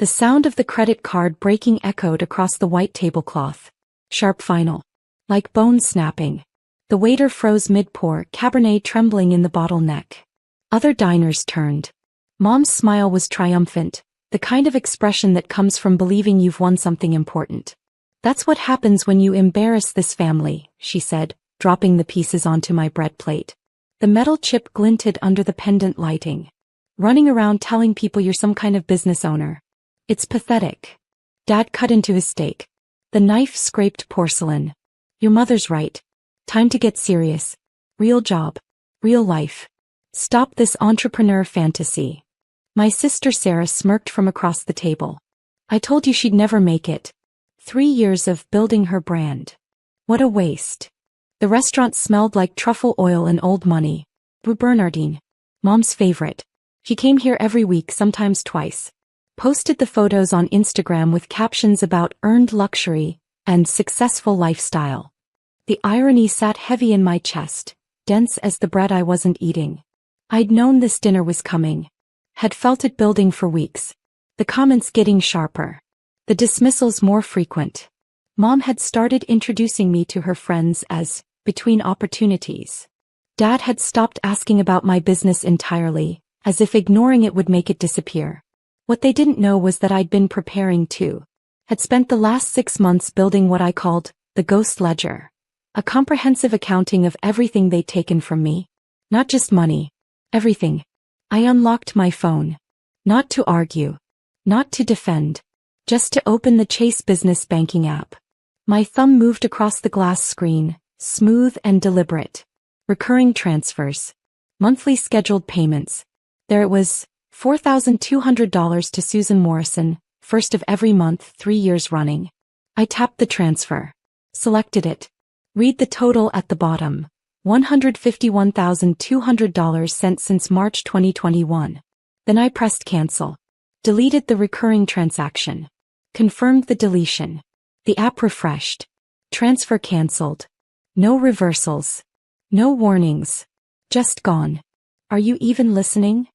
The sound of the credit card breaking echoed across the white tablecloth. Sharp final. Like bones snapping. The waiter froze mid-pour, Cabernet trembling in the bottleneck. Other diners turned. Mom's smile was triumphant, the kind of expression that comes from believing you've won something important. That's what happens when you embarrass this family, she said, dropping the pieces onto my bread plate. The metal chip glinted under the pendant lighting. Running around telling people you're some kind of business owner. It's pathetic. Dad cut into his steak. The knife scraped porcelain. Your mother's right. Time to get serious. Real job. Real life. Stop this entrepreneur fantasy. My sister Sarah smirked from across the table. I told you she'd never make it. 3 years of building her brand. What a waste. The restaurant smelled like truffle oil and old money. Rue Bernardine. Mom's favorite. She came here every week, sometimes twice. Posted the photos on Instagram with captions about earned luxury and successful lifestyle. The irony sat heavy in my chest, dense as the bread I wasn't eating. I'd known this dinner was coming. Had felt it building for weeks. The comments getting sharper. The dismissals more frequent. Mom had started introducing me to her friends as between opportunities. Dad had stopped asking about my business entirely, as if ignoring it would make it disappear. What they didn't know was that I'd been preparing too. Had spent the last 6 months building what I called the ghost ledger. A comprehensive accounting of everything they'd taken from me. Not just money. Everything. I unlocked my phone. Not to argue. Not to defend. Just to open the Chase Business Banking app. My thumb moved across the glass screen, smooth and deliberate. Recurring transfers. Monthly scheduled payments. There it was, $4,200 to Susan Morrison, first of every month, 3 years running. I tapped the transfer. Selected it. Read the total at the bottom. $151,200 sent since March 2021. Then I pressed cancel. Deleted the recurring transaction. Confirmed the deletion. The app refreshed. Transfer canceled. No reversals. No warnings. Just gone. Are you even listening?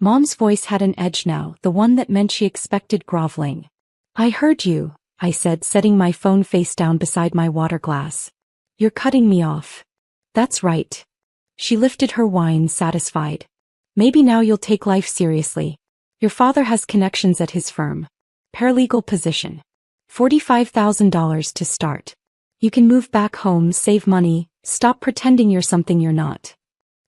Mom's voice had an edge now, the one that meant she expected groveling. I heard you, I said, setting my phone face down beside my water glass. You're cutting me off. That's right. She lifted her wine, satisfied. Maybe now you'll take life seriously. Your father has connections at his firm. Paralegal position. $45,000 to start. You can move back home, save money, stop pretending you're something you're not.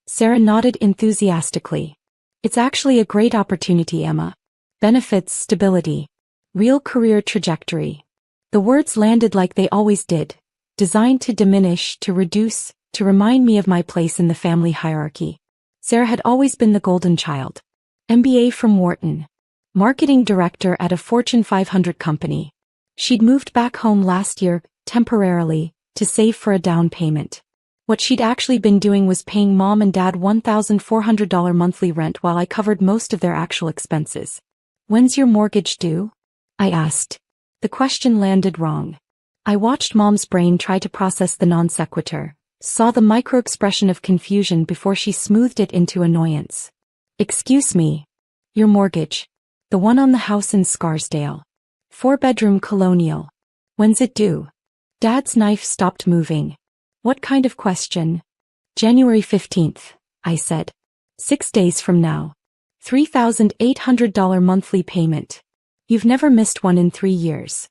Sarah nodded enthusiastically. It's actually a great opportunity, Emma. Benefits, stability. Real career trajectory. The words landed like they always did. Designed to diminish, to reduce, to remind me of my place in the family hierarchy. Sarah had always been the golden child. MBA from Wharton. Marketing director at a Fortune 500 company. She'd moved back home last year, temporarily, to save for a down payment. What she'd actually been doing was paying Mom and Dad $1,400 monthly rent while I covered most of their actual expenses. When's your mortgage due? I asked. The question landed wrong. I watched Mom's brain try to process the non sequitur, saw the micro-expression of confusion before she smoothed it into annoyance. Excuse me. Your mortgage. The one on the house in Scarsdale. 4-bedroom colonial. When's it due? Dad's knife stopped moving. What kind of question? January 15th, I said. 6 days from now. $3,800 monthly payment. You've never missed one in 3 years.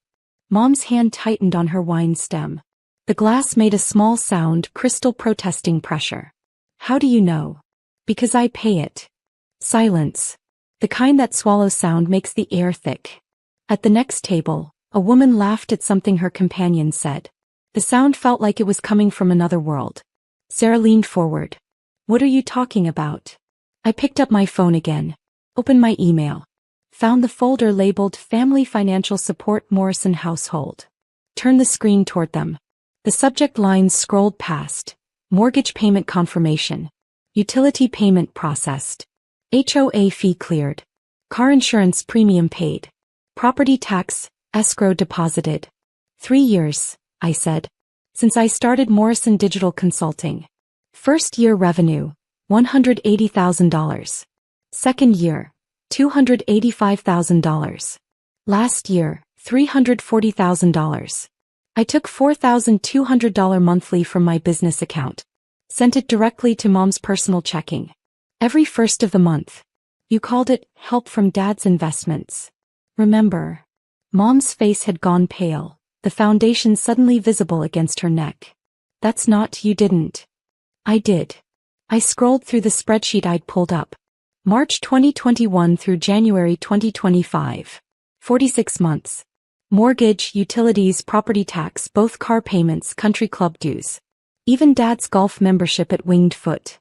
Mom's hand tightened on her wine stem. The glass made a small sound, crystal protesting pressure. How do you know? Because I pay it. Silence. The kind that swallow sound makes the air thick. At the next table, a woman laughed at something her companion said. The sound felt like it was coming from another world. Sarah leaned forward. What are you talking about? I picked up my phone again. Opened my email. Found the folder labeled Family Financial Support Morrison Household. Turned the screen toward them. The subject lines scrolled past. Mortgage payment confirmation. Utility payment processed. HOA fee cleared. Car insurance premium paid. Property tax, escrow deposited. 3 years, I said. Since I started Morrison Digital Consulting. First year revenue, $180,000. Second year, $285,000. Last year, $340,000. I took $4,200 monthly from my business account. Sent it directly to Mom's personal checking. Every first of the month. You called it help from Dad's investments. Remember? Mom's face had gone pale, the foundation suddenly visible against her neck. That's not, you didn't. I did. I scrolled through the spreadsheet I'd pulled up. March 2021 through January 2025. 46 months. Mortgage, utilities, property tax, both car payments, country club dues. Even Dad's golf membership at Winged Foot.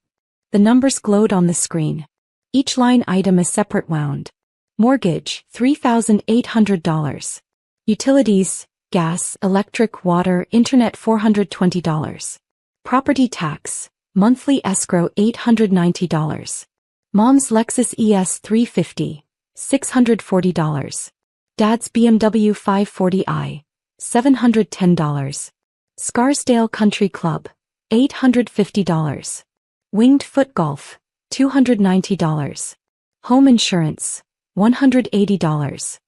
The numbers glowed on the screen. Each line item a separate wound. Mortgage, $3,800. Utilities, gas, electric, water, internet $420. Property tax, monthly escrow $890. Mom's Lexus ES 350, $640. Dad's BMW 540i, $710. Scarsdale Country Club, $850. Winged Foot Golf, $290. Home insurance, $180.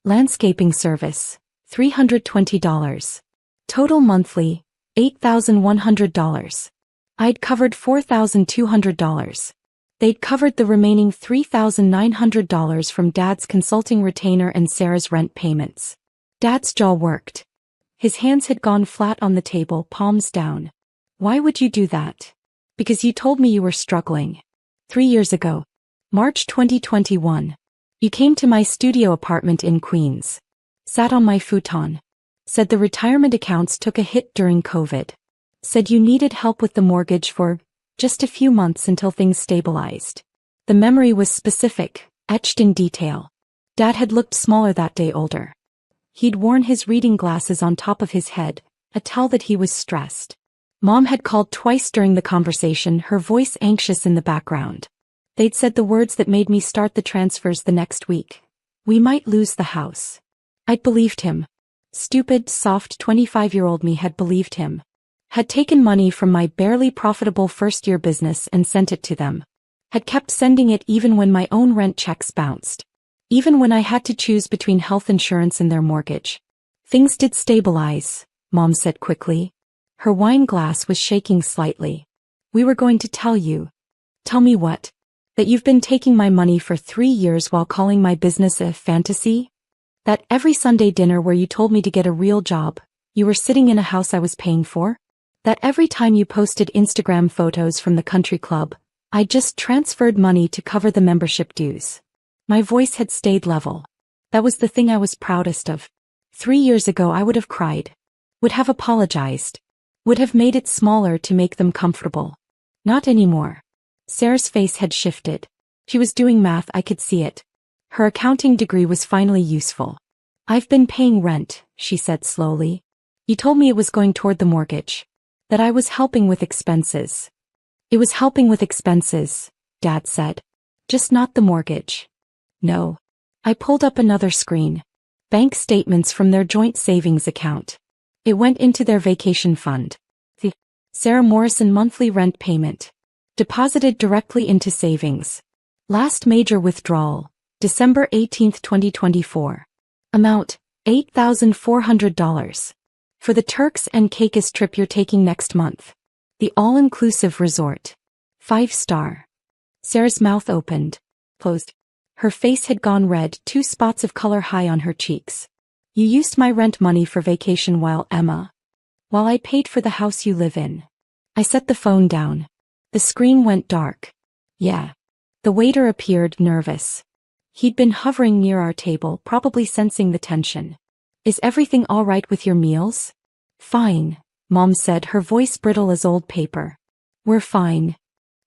Landscaping service, $320. Total monthly, $8,100. I'd covered $4,200. They'd covered the remaining $3,900 from Dad's consulting retainer and Sarah's rent payments. Dad's jaw worked. His hands had gone flat on the table, palms down. Why would you do that? Because you told me you were struggling. 3 years ago. March 2021. You came to my studio apartment in Queens. Sat on my futon. Said the retirement accounts took a hit during COVID. Said you needed help with the mortgage for just a few months until things stabilized. The memory was specific, etched in detail. Dad had looked smaller that day, older. He'd worn his reading glasses on top of his head, a tell that he was stressed. Mom had called twice during the conversation, her voice anxious in the background. They'd said the words that made me start the transfers the next week. We might lose the house. I'd believed him. Stupid, soft 25-year-old me had believed him. Had taken money from my barely profitable first-year business and sent it to them. Had kept sending it even when my own rent checks bounced. Even when I had to choose between health insurance and their mortgage. Things did stabilize, Mom said quickly. Her wine glass was shaking slightly. We were going to tell you. Tell me what? That you've been taking my money for 3 years while calling my business a fantasy? That every Sunday dinner where you told me to get a real job, you were sitting in a house I was paying for? That every time you posted Instagram photos from the country club, I just transferred money to cover the membership dues. My voice had stayed level. That was the thing I was proudest of. 3 years ago I would have cried. Would have apologized. Would have made it smaller to make them comfortable. Not anymore. Sarah's face had shifted. She was doing math, I could see it. Her accounting degree was finally useful. I've been paying rent, she said slowly. You told me it was going toward the mortgage. That I was helping with expenses. It was helping with expenses, Dad said. Just not the mortgage. No. I pulled up another screen. Bank statements from their joint savings account. It went into their vacation fund. The Sarah Morrison monthly rent payment. Deposited directly into savings. Last major withdrawal, December 18, 2024. Amount, $8,400. For the Turks and Caicos trip you're taking next month. The all-inclusive resort. 5-star. Sarah's mouth opened, closed. Her face had gone red, 2 spots of color high on her cheeks. You used my rent money for vacation while I paid for the house you live in. I set the phone down. The screen went dark. Yeah. The waiter appeared, nervous. He'd been hovering near our table, probably sensing the tension. Is everything all right with your meals? Fine, Mom said, her voice brittle as old paper. We're fine.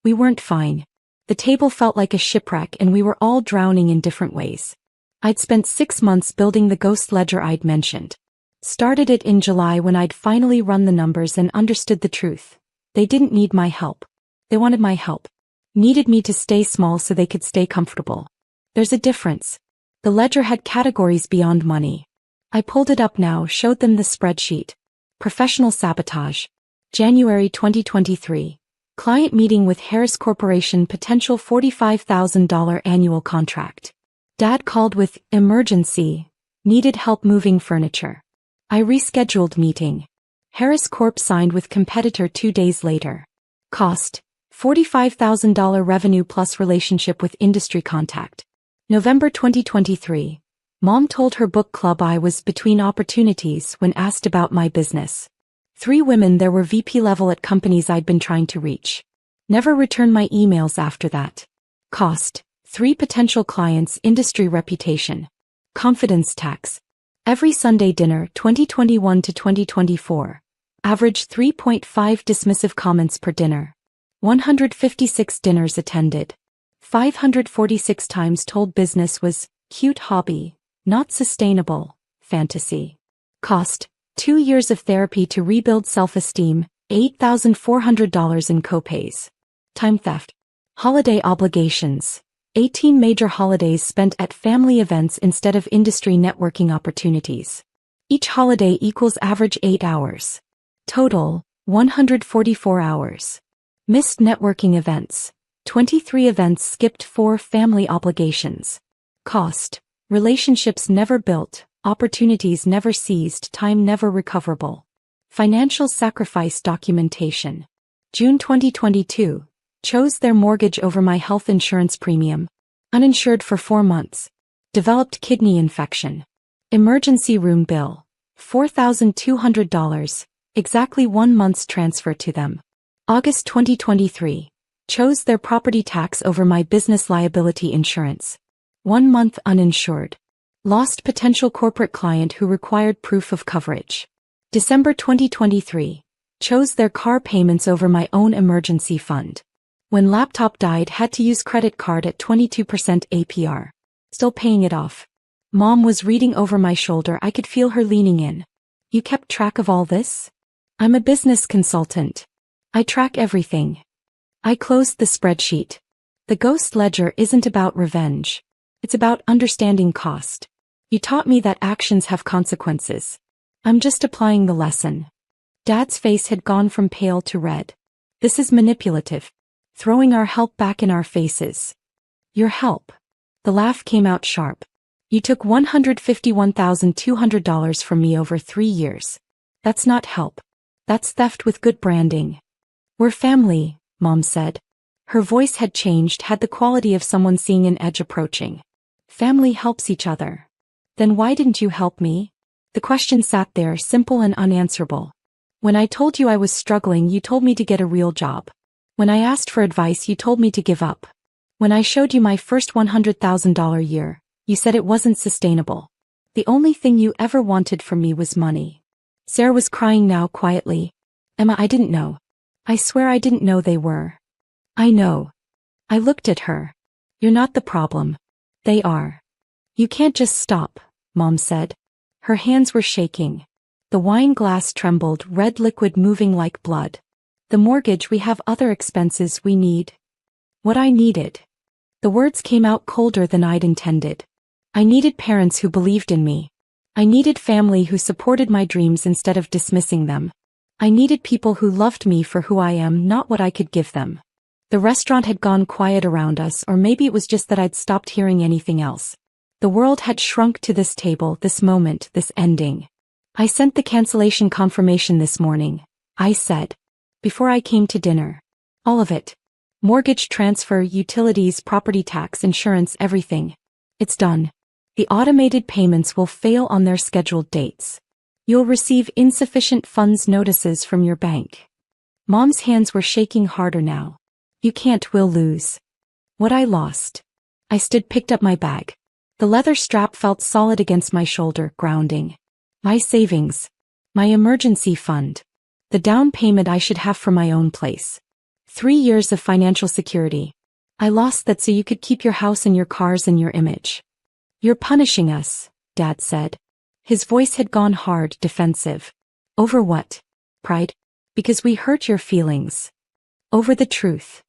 We weren't fine. The table felt like a shipwreck and we were all drowning in different ways. I'd spent 6 months building the ghost ledger I'd mentioned. Started it in July when I'd finally run the numbers and understood the truth. They didn't need my help. They wanted my help. Needed me to stay small so they could stay comfortable. There's a difference. The ledger had categories beyond money. I pulled it up now, showed them the spreadsheet. Professional sabotage. January 2023. Client meeting with Harris Corporation, potential $45,000 annual contract. Dad called with emergency. Needed help moving furniture. I rescheduled meeting. Harris Corp signed with competitor 2 days later. Cost: $45,000 revenue plus relationship with industry contact. November 2023. Mom told her book club I was between opportunities when asked about my business. 3 women there were VP level at companies I'd been trying to reach. Never returned my emails after that. Cost: 3 potential clients, industry reputation. Confidence tax. Every Sunday dinner 2021 to 2024. Average 3.5 dismissive comments per dinner. 156 dinners attended. 546 times told business was cute hobby, not sustainable, fantasy. Cost: 2 years of therapy to rebuild self-esteem, $8,400 in copays. Time theft. Holiday obligations. 18 major holidays spent at family events instead of industry networking opportunities. Each holiday equals average 8 hours. Total, 144 hours. Missed networking events. 23 events skipped. 4 family obligations. Cost: relationships never built, opportunities never seized, time never recoverable. Financial sacrifice documentation. June 2022. Chose their mortgage over my health insurance premium. Uninsured for 4 months. Developed kidney infection. Emergency room bill. $4,200. Exactly 1 month's transfer to them. August 2023. Chose their property tax over my business liability insurance. 1 month uninsured. Lost potential corporate client who required proof of coverage. December 2023. Chose their car payments over my own emergency fund. When laptop died, had to use credit card at 22% APR. Still paying it off. Mom was reading over my shoulder. I could feel her leaning in. You kept track of all this? I'm a business consultant. I track everything. I closed the spreadsheet. The ghost ledger isn't about revenge. It's about understanding cost. You taught me that actions have consequences. I'm just applying the lesson. Dad's face had gone from pale to red. This is manipulative. Throwing our help back in our faces. Your help. The laugh came out sharp. You took $151,200 from me over 3 years. That's not help. That's theft with good branding. We're family, Mom said. Her voice had changed, had the quality of someone seeing an edge approaching. Family helps each other. Then why didn't you help me? The question sat there, simple and unanswerable. When I told you I was struggling, you told me to get a real job. When I asked for advice, you told me to give up. When I showed you my first $100,000 year, you said it wasn't sustainable. The only thing you ever wanted from me was money. Sarah was crying now quietly. Emma, I didn't know. I swear I didn't know they were. I know. I looked at her. You're not the problem. They are. You can't just stop, Mom said. Her hands were shaking. The wine glass trembled, red liquid moving like blood. The mortgage, we have other expenses we need. What I needed. The words came out colder than I'd intended. I needed parents who believed in me. I needed family who supported my dreams instead of dismissing them. I needed people who loved me for who I am, not what I could give them. The restaurant had gone quiet around us, or maybe it was just that I'd stopped hearing anything else. The world had shrunk to this table, this moment, this ending. I sent the cancellation confirmation this morning, I said. Before I came to dinner. All of it. Mortgage transfer, utilities, property tax, insurance, everything. It's done. The automated payments will fail on their scheduled dates. You'll receive insufficient funds notices from your bank. Mom's hands were shaking harder now. You can't, we'll lose. What I lost. I stood, picked up my bag. The leather strap felt solid against my shoulder, grounding. My savings. My emergency fund. The down payment I should have for my own place. 3 years of financial security. I lost that so you could keep your house and your cars and your image. You're punishing us, Dad said. His voice had gone hard, defensive. Over what? Pride? Because we hurt your feelings. Over the truth.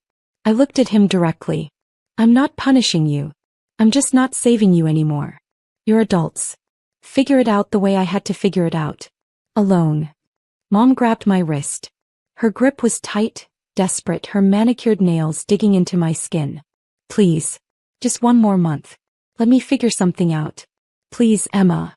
I looked at him directly. I'm not punishing you. I'm just not saving you anymore. You're adults. Figure it out the way I had to figure it out. Alone. Mom grabbed my wrist. Her grip was tight, desperate, her manicured nails digging into my skin. Please. Just 1 more month. Let me figure something out. Please, Emma.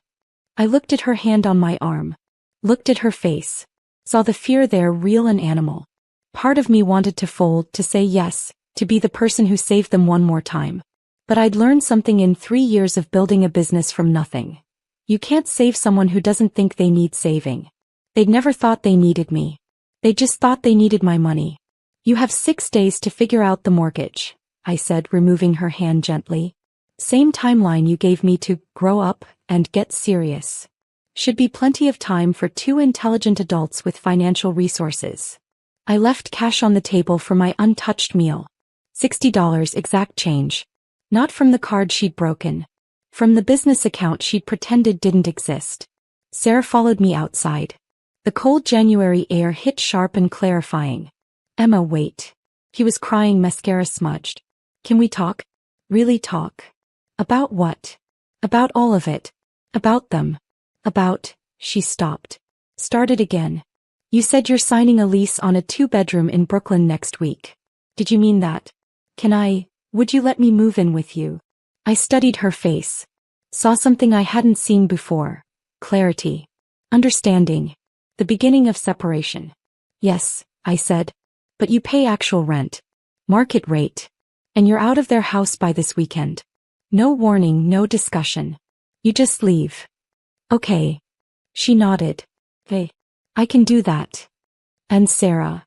I looked at her hand on my arm. Looked at her face. Saw the fear there, real and animal. Part of me wanted to fold, to say yes, to be the person who saved them one more time. But I'd learned something in 3 years of building a business from nothing. You can't save someone who doesn't think they need saving. They'd never thought they needed me. They just thought they needed my money. You have 6 days to figure out the mortgage, I said, removing her hand gently. Same timeline you gave me to grow up and get serious. Should be plenty of time for 2 intelligent adults with financial resources. I left cash on the table for my untouched meal. $60 exact change. Not from the card she'd broken. From the business account she'd pretended didn't exist. Sarah followed me outside. The cold January air hit sharp and clarifying. Emma, wait. He was crying, mascara smudged. Can we talk? Really talk? About what? About all of it. About them. About, she stopped. Started again. You said you're signing a lease on a 2-bedroom in Brooklyn next week. Did you mean that? Would you let me move in with you? I studied her face. Saw something I hadn't seen before. Clarity. Understanding. The beginning of separation. Yes, I said. But you pay actual rent. Market rate. And you're out of their house by this weekend. No warning, no discussion. You just leave. Okay. She nodded. Hey. I can do that. And Sarah.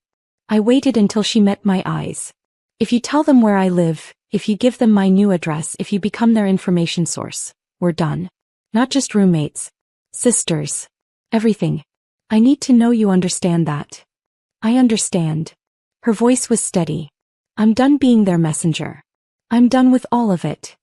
I waited until she met my eyes. If you tell them where I live, if you give them my new address, if you become their information source, we're done. Not just roommates. Sisters. Everything. I need to know you understand that. I understand. Her voice was steady. I'm done being their messenger. I'm done with all of it.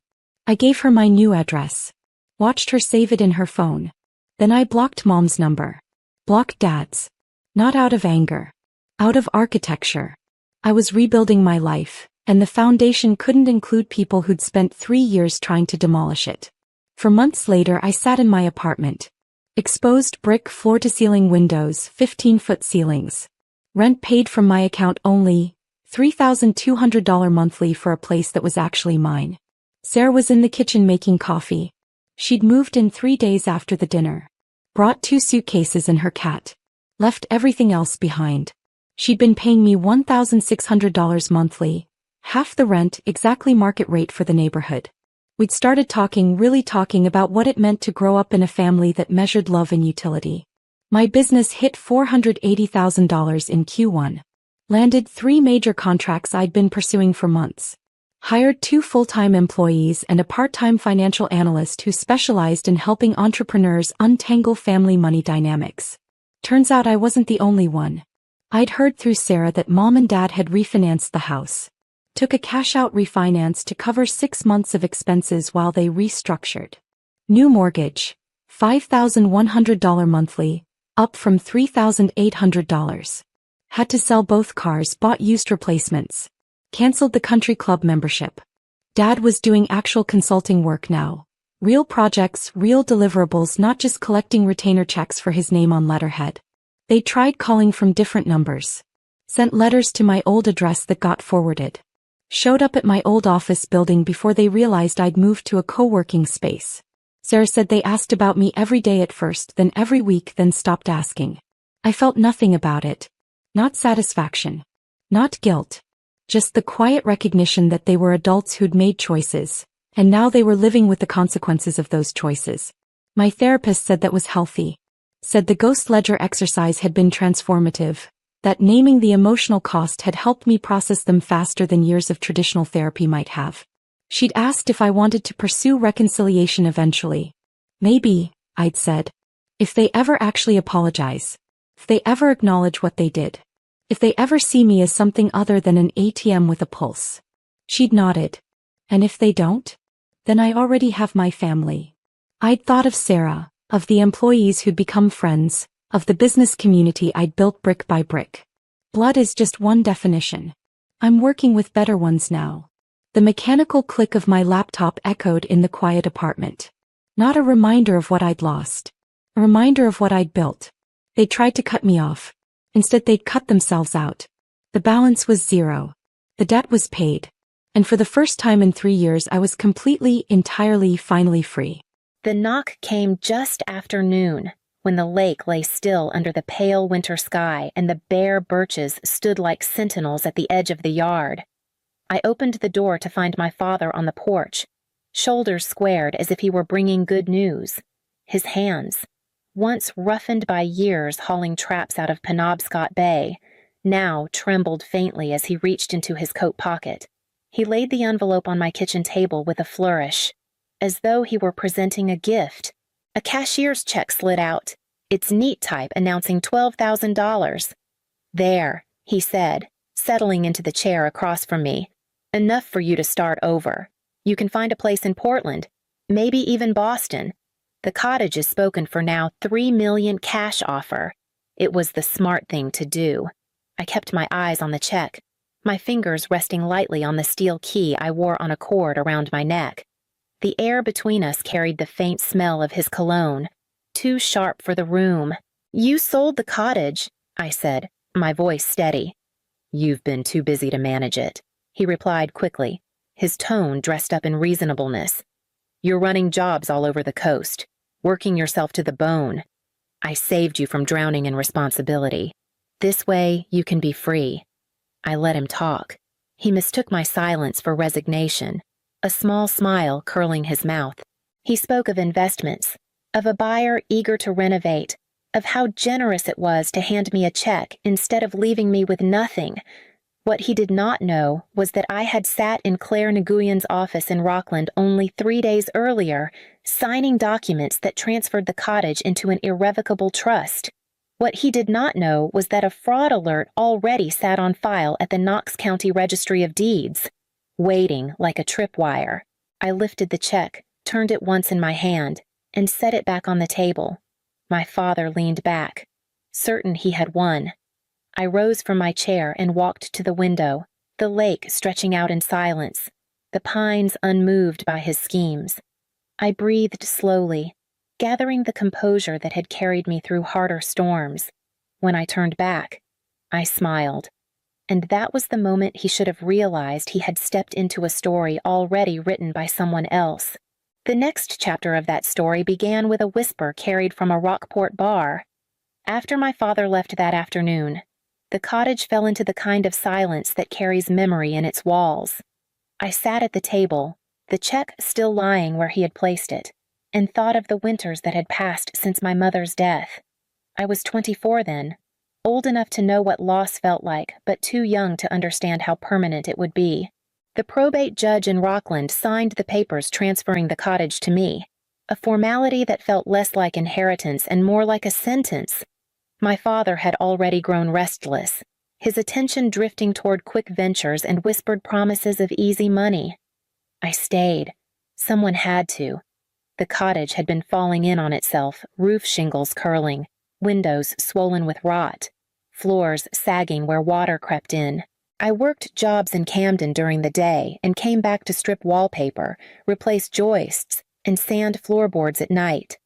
I gave her my new address. Watched her save it in her phone. Then I blocked Mom's number. Blocked Dad's. Not out of anger. Out of architecture. I was rebuilding my life, and the foundation couldn't include people who'd spent 3 years trying to demolish it. For months later I sat in my apartment. Exposed brick floor-to-ceiling windows, 15-foot ceilings. Rent paid from my account only, $3,200 monthly for a place that was actually mine. Sarah was in the kitchen making coffee. She'd moved in 3 days after the dinner. Brought 2 suitcases and her cat. Left everything else behind. She'd been paying me $1,600 monthly, half the rent, exactly market rate for the neighborhood. We'd started talking, really talking about what it meant to grow up in a family that measured love and utility. My business hit $480,000 in Q1. Landed 3 major contracts I'd been pursuing for months. Hired 2 full-time employees and a part-time financial analyst who specialized in helping entrepreneurs untangle family money dynamics. Turns out I wasn't the only one. I'd heard through Sarah that Mom and Dad had refinanced the house. Took a cash-out refinance to cover 6 months of expenses while they restructured. New mortgage, $5,100 monthly, up from $3,800. Had to sell both cars, bought used replacements. Canceled the country club membership. Dad was doing actual consulting work now. Real projects, real deliverables, not just collecting retainer checks for his name on letterhead. They tried calling from different numbers. Sent letters to my old address that got forwarded. Showed up at my old office building before they realized I'd moved to a co-working space. Sarah said they asked about me every day at first, then every week, then stopped asking. I felt nothing about it. Not satisfaction. Not guilt. Just the quiet recognition that they were adults who'd made choices, and now they were living with the consequences of those choices. My therapist said that was healthy. Said the ghost ledger exercise had been transformative, that naming the emotional cost had helped me process them faster than years of traditional therapy might have. She'd asked if I wanted to pursue reconciliation eventually. Maybe, I'd said. If they ever actually apologize. If they ever acknowledge what they did. If they ever see me as something other than an ATM with a pulse. She'd nodded. And if they don't? Then I already have my family. I'd thought of Sarah, of the employees who'd become friends, of the business community I'd built brick by brick. Blood is just one definition. I'm working with better ones now. The mechanical click of my laptop echoed in the quiet apartment. Not a reminder of what I'd lost. A reminder of what I'd built. They tried to cut me off. Instead they'd cut themselves out. The balance was zero. The debt was paid. And for the first time in 3 years I was completely, entirely, finally free. The knock came just after noon, when the lake lay still under the pale winter sky and the bare birches stood like sentinels at the edge of the yard. I opened the door to find my father on the porch, shoulders squared as if he were bringing good news. His hands, once roughened by years hauling traps out of Penobscot Bay, now trembled faintly as he reached into his coat pocket. He laid the envelope on my kitchen table with a flourish, as though he were presenting a gift. A cashier's check slid out, its neat type announcing $12,000. "There," he said, settling into the chair across from me. "Enough for you to start over. You can find a place in Portland, maybe even Boston. The cottage is spoken for now, $3 million cash offer." It was the smart thing to do. I kept my eyes on the check, my fingers resting lightly on the steel key I wore on a cord around my neck. The air between us carried the faint smell of his cologne, too sharp for the room. "You sold the cottage," I said, my voice steady. "You've been too busy to manage it," he replied quickly, his tone dressed up in reasonableness. "You're running jobs all over the coast, working yourself to the bone. I saved you from drowning in responsibility. This way, you can be free." I let him talk. He mistook my silence for resignation, a small smile curling his mouth. He spoke of investments, of a buyer eager to renovate, of how generous it was to hand me a check instead of leaving me with nothing. What he did not know was that I had sat in Claire Nguyen's office in Rockland only 3 days earlier, signing documents that transferred the cottage into an irrevocable trust. What he did not know was that a fraud alert already sat on file at the Knox County Registry of Deeds, waiting like a tripwire. I lifted the check, turned it once in my hand, and set it back on the table. My father leaned back, certain he had won. I rose from my chair and walked to the window, the lake stretching out in silence, the pines unmoved by his schemes. I breathed slowly, gathering the composure that had carried me through harder storms. When I turned back, I smiled. And that was the moment he should have realized he had stepped into a story already written by someone else. The next chapter of that story began with a whisper carried from a Rockport bar. After my father left that afternoon, the cottage fell into the kind of silence that carries memory in its walls. I sat at the table, the check still lying where he had placed it, and thought of the winters that had passed since my mother's death. I was 24 then, old enough to know what loss felt like, but too young to understand how permanent it would be. The probate judge in Rockland signed the papers transferring the cottage to me, a formality that felt less like inheritance and more like a sentence. My father had already grown restless, his attention drifting toward quick ventures and whispered promises of easy money. I stayed. Someone had to. The cottage had been falling in on itself, roof shingles curling, windows swollen with rot, floors sagging where water crept in. I worked jobs in Camden during the day and came back to strip wallpaper, replace joists, and sand floorboards at night.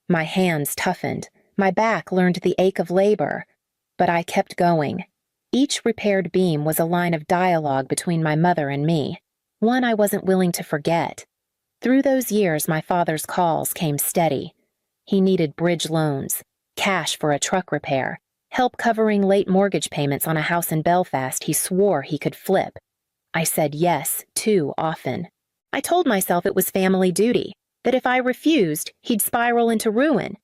My hands toughened, my back learned the ache of labor, but I kept going. Each repaired beam was a line of dialogue between my mother and me, one I wasn't willing to forget. Through those years, my father's calls came steady. He needed bridge loans, cash for a truck repair, help covering late mortgage payments on a house in Belfast he swore he could flip. I said yes too often. I told myself it was family duty, that if I refused, he'd spiral into ruin.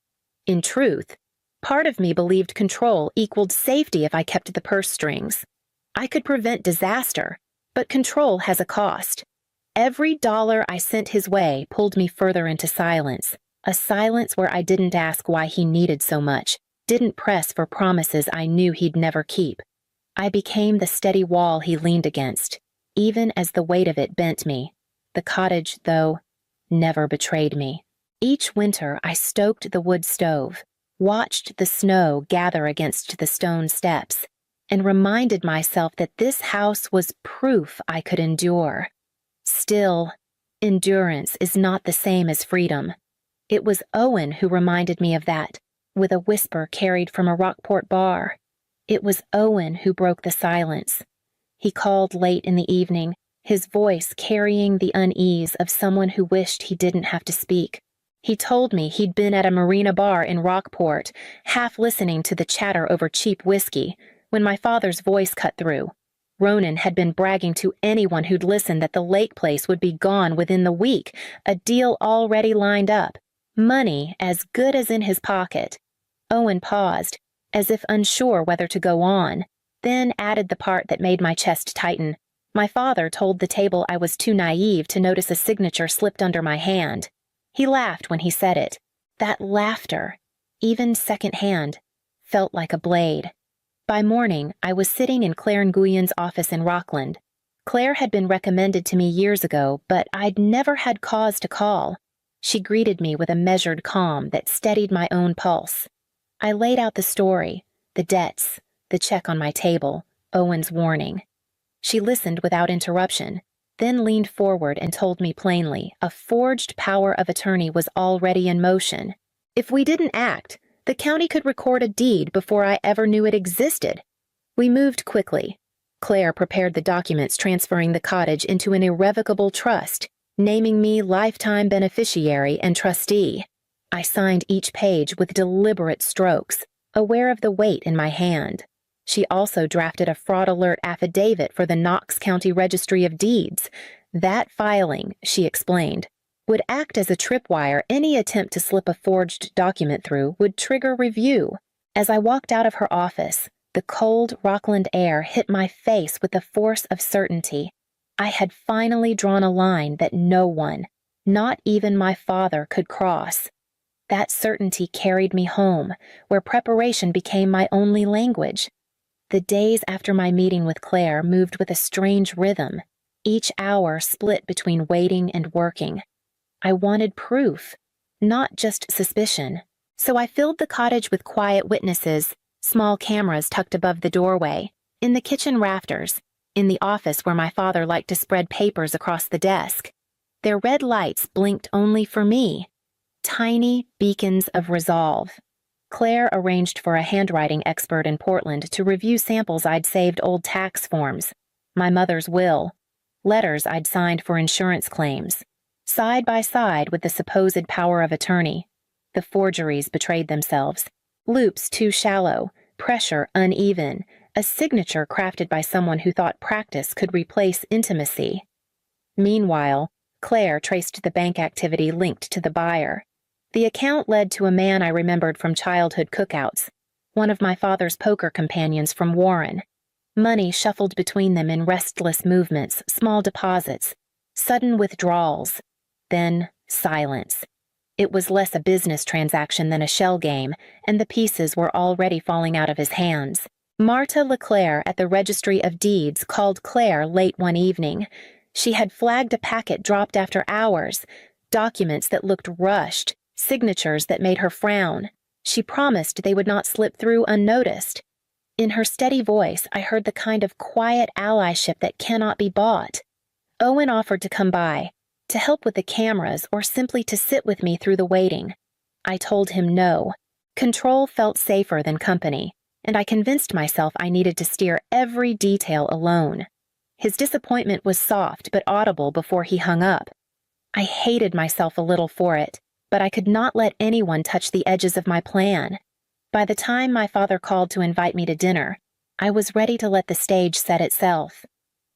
In truth, part of me believed control equaled safety if I kept the purse strings. I could prevent disaster, but control has a cost. Every dollar I sent his way pulled me further into silence, a silence where I didn't ask why he needed so much, didn't press for promises I knew he'd never keep. I became the steady wall he leaned against, even as the weight of it bent me. The cottage, though, never betrayed me. Each winter I stoked the wood stove, watched the snow gather against the stone steps, and reminded myself that this house was proof I could endure. Still, endurance is not the same as freedom. It was Owen who reminded me of that, with a whisper carried from a Rockport bar. It was Owen who broke the silence. He called late in the evening, his voice carrying the unease of someone who wished he didn't have to speak. He told me he'd been at a marina bar in Rockport, half listening to the chatter over cheap whiskey, when my father's voice cut through. Ronan had been bragging to anyone who'd listened that the lake place would be gone within the week, a deal already lined up, money as good as in his pocket. Owen paused, as if unsure whether to go on, then added the part that made my chest tighten. My father told the table I was too naive to notice a signature slipped under my hand. He laughed when he said it. That laughter, even secondhand, felt like a blade. By morning, I was sitting in Claire Nguyen's office in Rockland. Claire had been recommended to me years ago, but I'd never had cause to call. She greeted me with a measured calm that steadied my own pulse. I laid out the story, the debts, the check on my table, Owen's warning. She listened without interruption, then leaned forward and told me plainly a forged power of attorney was already in motion. If we didn't act, the county could record a deed before I ever knew it existed. We moved quickly. Claire prepared the documents transferring the cottage into an irrevocable trust, naming me lifetime beneficiary and trustee. I signed each page with deliberate strokes, aware of the weight in my hand. She also drafted a fraud alert affidavit for the Knox County Registry of Deeds. That filing, she explained, would act as a tripwire. Any attempt to slip a forged document through would trigger review. As I walked out of her office, the cold Rockland air hit my face with the force of certainty. I had finally drawn a line that no one, not even my father, could cross. That certainty carried me home, where preparation became my only language. The days after my meeting with Claire moved with a strange rhythm, each hour split between waiting and working. I wanted proof, not just suspicion. So I filled the cottage with quiet witnesses, small cameras tucked above the doorway, in the kitchen rafters, in the office where my father liked to spread papers across the desk. Their red lights blinked only for me, tiny beacons of resolve. Claire arranged for a handwriting expert in Portland to review samples I'd saved old tax forms, my mother's will, letters I'd signed for insurance claims. Side by side with the supposed power of attorney, the forgeries betrayed themselves. Loops too shallow, pressure uneven, a signature crafted by someone who thought practice could replace intimacy. Meanwhile, Claire traced the bank activity linked to the buyer. The account led to a man I remembered from childhood cookouts, one of my father's poker companions from Warren. Money shuffled between them in restless movements, small deposits, sudden withdrawals, then silence. It was less a business transaction than a shell game, and the pieces were already falling out of his hands. Marta Leclerc at the Registry of Deeds called Claire late one evening. She had flagged a packet dropped after hours, documents that looked rushed, signatures that made her frown. She promised they would not slip through unnoticed. In her steady voice, I heard the kind of quiet allyship that cannot be bought. Owen offered to come by, to help with the cameras or simply to sit with me through the waiting. I told him no. Control felt safer than company, and I convinced myself I needed to steer every detail alone. His disappointment was soft but audible before he hung up. I hated myself a little for it, but I could not let anyone touch the edges of my plan. By the time my father called to invite me to dinner, I was ready to let the stage set itself.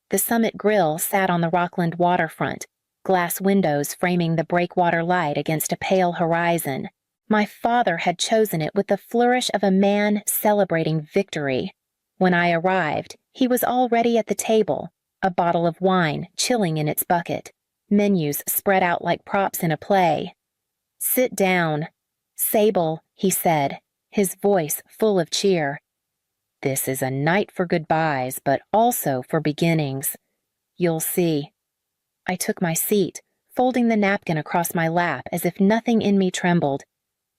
The Summit Grill sat on the Rockland waterfront, glass windows framing the breakwater light against a pale horizon. My father had chosen it with the flourish of a man celebrating victory. When I arrived, he was already at the table, a bottle of wine chilling in its bucket, menus spread out like props in a play. "Sit down. Sable," he said, his voice full of cheer. "This is a night for goodbyes, but also for beginnings. You'll see." I took my seat, folding the napkin across my lap as if nothing in me trembled.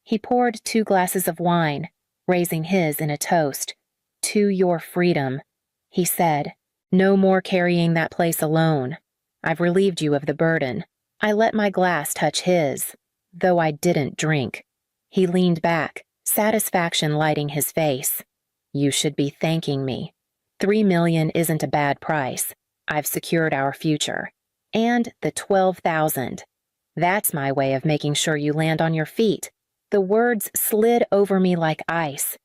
He poured 2 glasses of wine, raising his in a toast. "To your freedom," he said. "No more carrying that place alone. I've relieved you of the burden." I let my glass touch his, though I didn't drink. He leaned back, satisfaction lighting his face. "You should be thanking me. $3 million isn't a bad price. I've secured our future. And the 12,000. That's my way of making sure you land on your feet. The words slid over me like ice.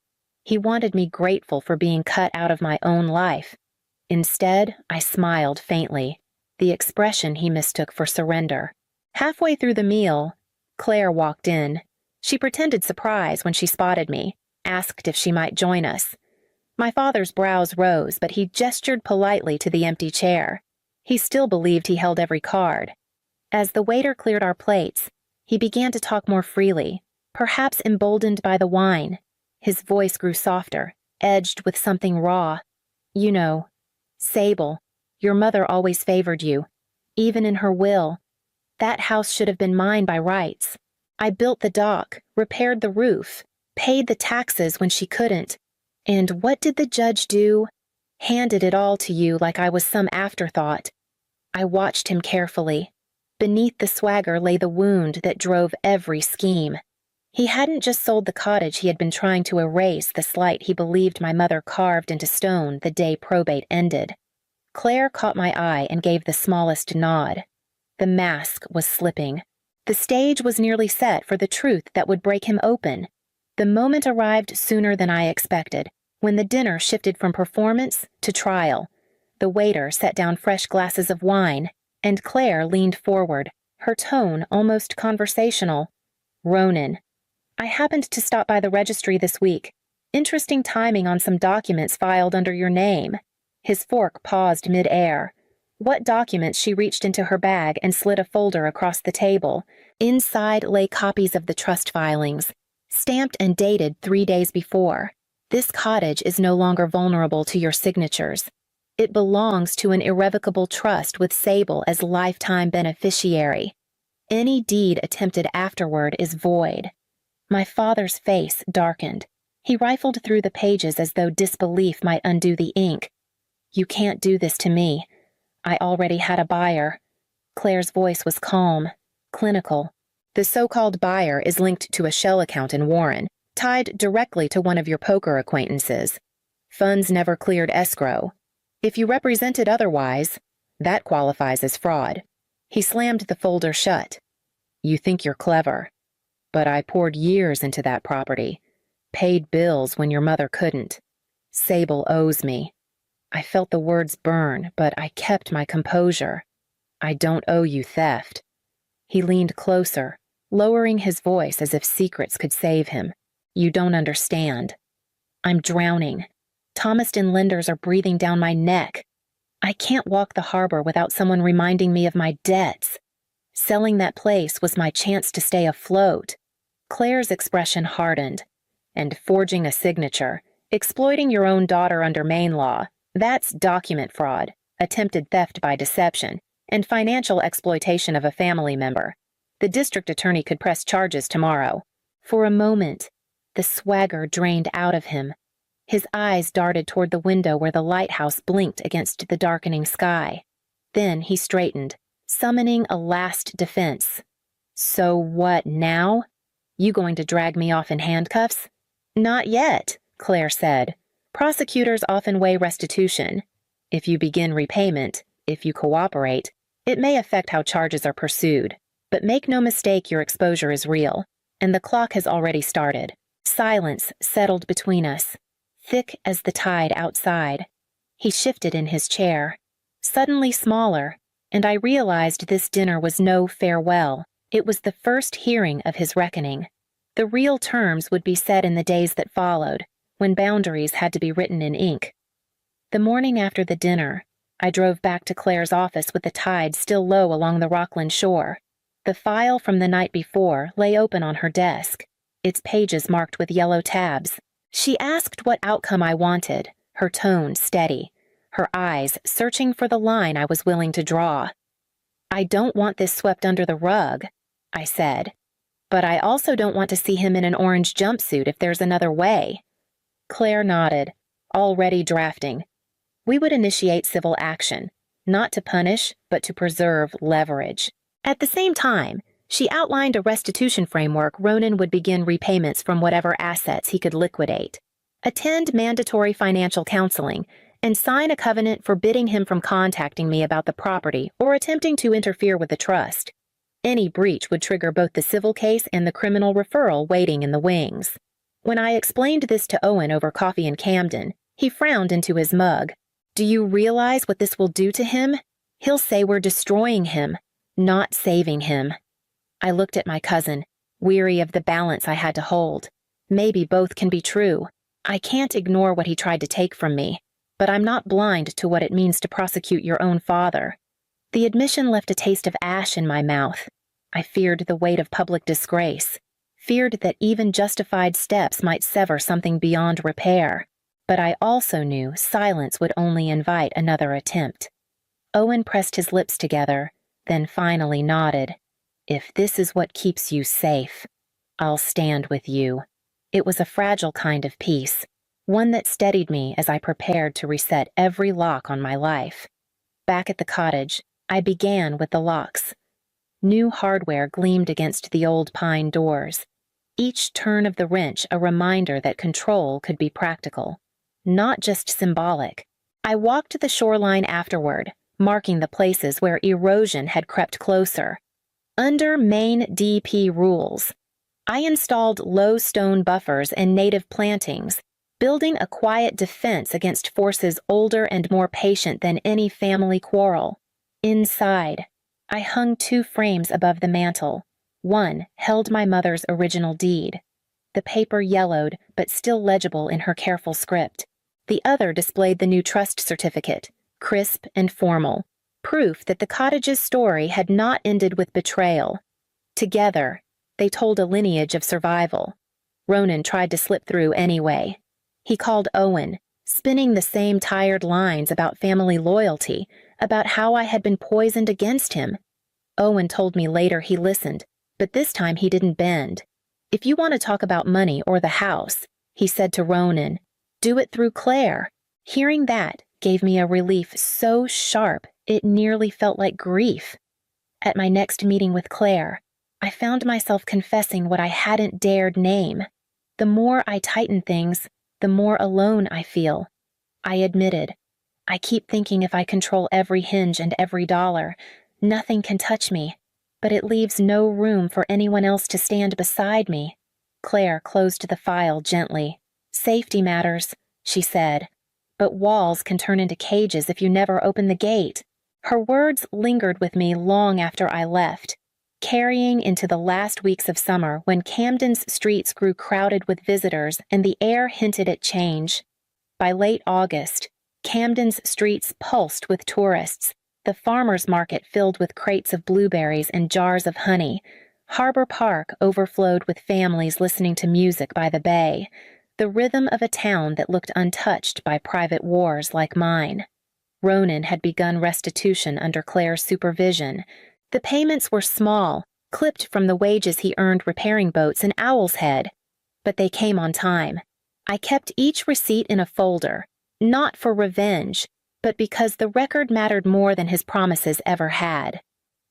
He wanted me grateful for being cut out of my own life. Instead, I smiled faintly, the expression he mistook for surrender. Halfway through the meal, Claire walked in. She pretended surprise when she spotted me, asked if she might join us. My father's brows rose, but he gestured politely to the empty chair. He still believed he held every card. As the waiter cleared our plates, he began to talk more freely, perhaps emboldened by the wine. His voice grew softer, edged with something raw. You know, Sable, your mother always favored you, even in her will. That house should have been mine by rights. I built the dock, repaired the roof, paid the taxes when she couldn't. And what did the judge do? Handed it all to you like I was some afterthought. I watched him carefully. Beneath the swagger lay the wound that drove every scheme. He hadn't just sold the cottage he had been trying to erase the slight he believed my mother carved into stone the day probate ended. Claire caught my eye and gave the smallest nod. The mask was slipping. The stage was nearly set for the truth that would break him open. The moment arrived sooner than I expected, when the dinner shifted from performance to trial. The waiter set down fresh glasses of wine, and Claire leaned forward, her tone almost conversational. Ronan, I happened to stop by the registry this week. Interesting timing on some documents filed under your name. His fork paused mid-air. What documents? She reached into her bag and slid a folder across the table. Inside lay copies of the trust filings, stamped and dated 3 days before. This cottage is no longer vulnerable to your signatures. It belongs to an irrevocable trust with Sable as lifetime beneficiary. Any deed attempted afterward is void. My father's face darkened. He rifled through the pages as though disbelief might undo the ink. You can't do this to me. I already had a buyer. Claire's voice was calm, clinical. The so-called buyer is linked to a shell account in Warren, tied directly to one of your poker acquaintances. Funds never cleared escrow. If you represented otherwise, that qualifies as fraud. He slammed the folder shut. You think you're clever. But I poured years into that property, paid bills when your mother couldn't. Sable owes me. I felt the words burn, but I kept my composure. I don't owe you theft. He leaned closer, lowering his voice as if secrets could save him. You don't understand. I'm drowning. Thomaston lenders are breathing down my neck. I can't walk the harbor without someone reminding me of my debts. Selling that place was my chance to stay afloat. Claire's expression hardened. And forging a signature, exploiting your own daughter under Maine law, that's document fraud, attempted theft by deception, and financial exploitation of a family member. The district attorney could press charges tomorrow. For a moment, the swagger drained out of him. His eyes darted toward the window where the lighthouse blinked against the darkening sky. Then he straightened, summoning a last defense. So what now? You going to drag me off in handcuffs? Not yet, Claire said. Prosecutors often weigh restitution. If you begin repayment, if you cooperate, it may affect how charges are pursued. But make no mistake, your exposure is real, and the clock has already started. Silence settled between us, thick as the tide outside. He shifted in his chair, suddenly smaller, and I realized this dinner was no farewell. It was the first hearing of his reckoning. The real terms would be set in the days that followed, when boundaries had to be written in ink. The morning after the dinner, I drove back to Claire's office with the tide still low along the Rockland shore. The file from the night before lay open on her desk, its pages marked with yellow tabs. She asked what outcome I wanted, her tone steady, her eyes searching for the line I was willing to draw. I don't want this swept under the rug, I said, but I also don't want to see him in an orange jumpsuit if there's another way. Claire nodded, already drafting. We would initiate civil action, not to punish, but to preserve leverage. At the same time, she outlined a restitution framework. Ronan would begin repayments from whatever assets he could liquidate, attend mandatory financial counseling, and sign a covenant forbidding him from contacting me about the property or attempting to interfere with the trust. Any breach would trigger both the civil case and the criminal referral waiting in the wings. When I explained this to Owen over coffee in Camden, he frowned into his mug. "Do you realize what this will do to him? He'll say we're destroying him, not saving him." I looked at my cousin, weary of the balance I had to hold. Maybe both can be true. I can't ignore what he tried to take from me, but I'm not blind to what it means to prosecute your own father. The admission left a taste of ash in my mouth. I feared the weight of public disgrace, feared that even justified steps might sever something beyond repair. But I also knew silence would only invite another attempt. Owen pressed his lips together, then finally nodded. "If this is what keeps you safe, I'll stand with you." It was a fragile kind of peace, one that steadied me as I prepared to reset every lock on my life. Back at the cottage, I began with the locks. New hardware gleamed against the old pine doors, each turn of the wrench a reminder that control could be practical, not just symbolic. I walked the shoreline afterward, marking the places where erosion had crept closer. Under Maine DP rules, I installed low stone buffers and native plantings, building a quiet defense against forces older and more patient than any family quarrel. Inside, I hung 2 frames above the mantel. One held my mother's original deed, the paper yellowed but still legible in her careful script. The other displayed the new trust certificate, crisp and formal, proof that the cottage's story had not ended with betrayal. Together, they told a lineage of survival. Ronan tried to slip through anyway. He called Owen, spinning the same tired lines about family loyalty, about how I had been poisoned against him. Owen told me later he listened, but this time he didn't bend. "If you want to talk about money or the house," he said to Ronan, "do it through Claire." Hearing that gave me a relief so sharp it nearly felt like grief. At my next meeting with Claire, I found myself confessing what I hadn't dared name. The more I tighten things, the more alone I feel. I admitted, "I keep thinking if I control every hinge and every dollar, nothing can touch me, but it leaves no room for anyone else to stand beside me." Claire closed the file gently. "Safety matters," she said, "but walls can turn into cages if you never open the gate." Her words lingered with me long after I left, carrying into the last weeks of summer when Camden's streets grew crowded with visitors and the air hinted at change. By late August, Camden's streets pulsed with tourists, the farmers' market filled with crates of blueberries and jars of honey. Harbor Park overflowed with families listening to music by the bay, the rhythm of a town that looked untouched by private wars like mine. Ronan had begun restitution under Claire's supervision. The payments were small, clipped from the wages he earned repairing boats in Owl's Head, but they came on time. I kept each receipt in a folder, not for revenge, but because the record mattered more than his promises ever had.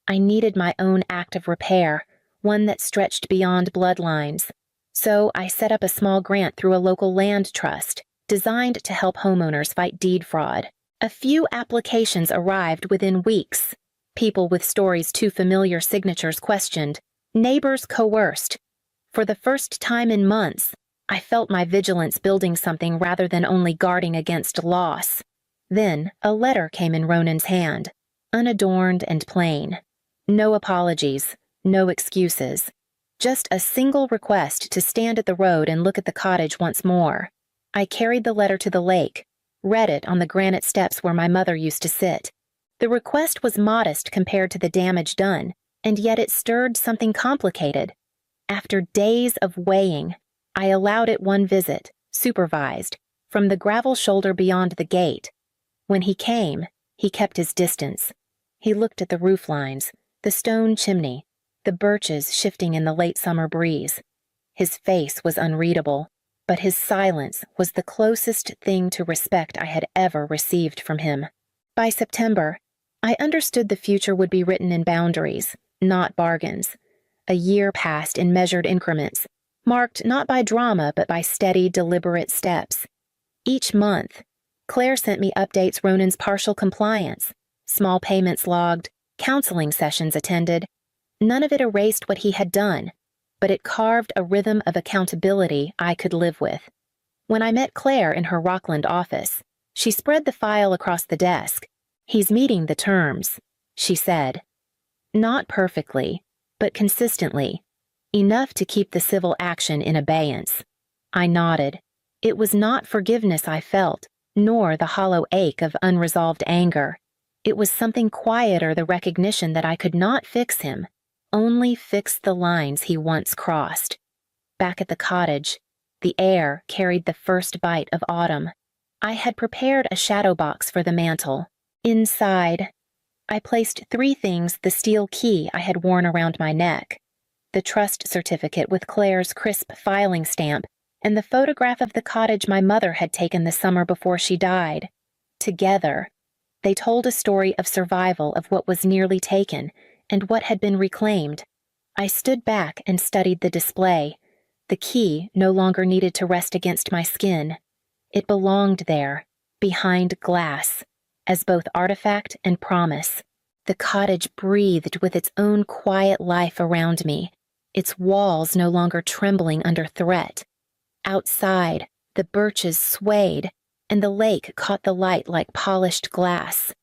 I needed my own act of repair, one that stretched beyond bloodlines. So I set up a small grant through a local land trust, designed to help homeowners fight deed fraud. A few applications arrived within weeks. People with stories too familiar signatures questioned, neighbors coerced. For the first time in months, I felt my vigilance building something rather than only guarding against loss. Then a letter came in Ronan's hand, unadorned and plain. No apologies, no excuses. Just a single request to stand at the road and look at the cottage once more. I carried the letter to the lake, read it on the granite steps where my mother used to sit. The request was modest compared to the damage done, and yet it stirred something complicated. After days of weighing, I allowed it one visit, supervised, from the gravel shoulder beyond the gate. When he came, he kept his distance. He looked at the roof lines, the stone chimney, the birches shifting in the late summer breeze. His face was unreadable, but his silence was the closest thing to respect I had ever received from him. By September, I understood the future would be written in boundaries, not bargains. A year passed in measured increments, marked not by drama but by steady, deliberate steps. Each month, Claire sent me updates Ronan's partial compliance, small payments logged, counseling sessions attended. None of it erased what he had done, but it carved a rhythm of accountability I could live with. When I met Claire in her Rockland office, she spread the file across the desk. "He's meeting the terms," she said. "Not perfectly, but consistently. Enough to keep the civil action in abeyance." I nodded. It was not forgiveness I felt, nor the hollow ache of unresolved anger. It was something quieter, the recognition that I could not fix him, only fix the lines he once crossed. Back at the cottage, the air carried the first bite of autumn. I had prepared a shadow box for the mantel. Inside, I placed 3 things: the steel key I had worn around my neck, the trust certificate with Claire's crisp filing stamp, and the photograph of the cottage my mother had taken the summer before she died. Together, they told a story of survival of what was nearly taken and what had been reclaimed. I stood back and studied the display. The key no longer needed to rest against my skin. It belonged there, behind glass, as both artifact and promise. The cottage breathed with its own quiet life around me, its walls no longer trembling under threat. Outside, the birches swayed, and the lake caught the light like polished glass.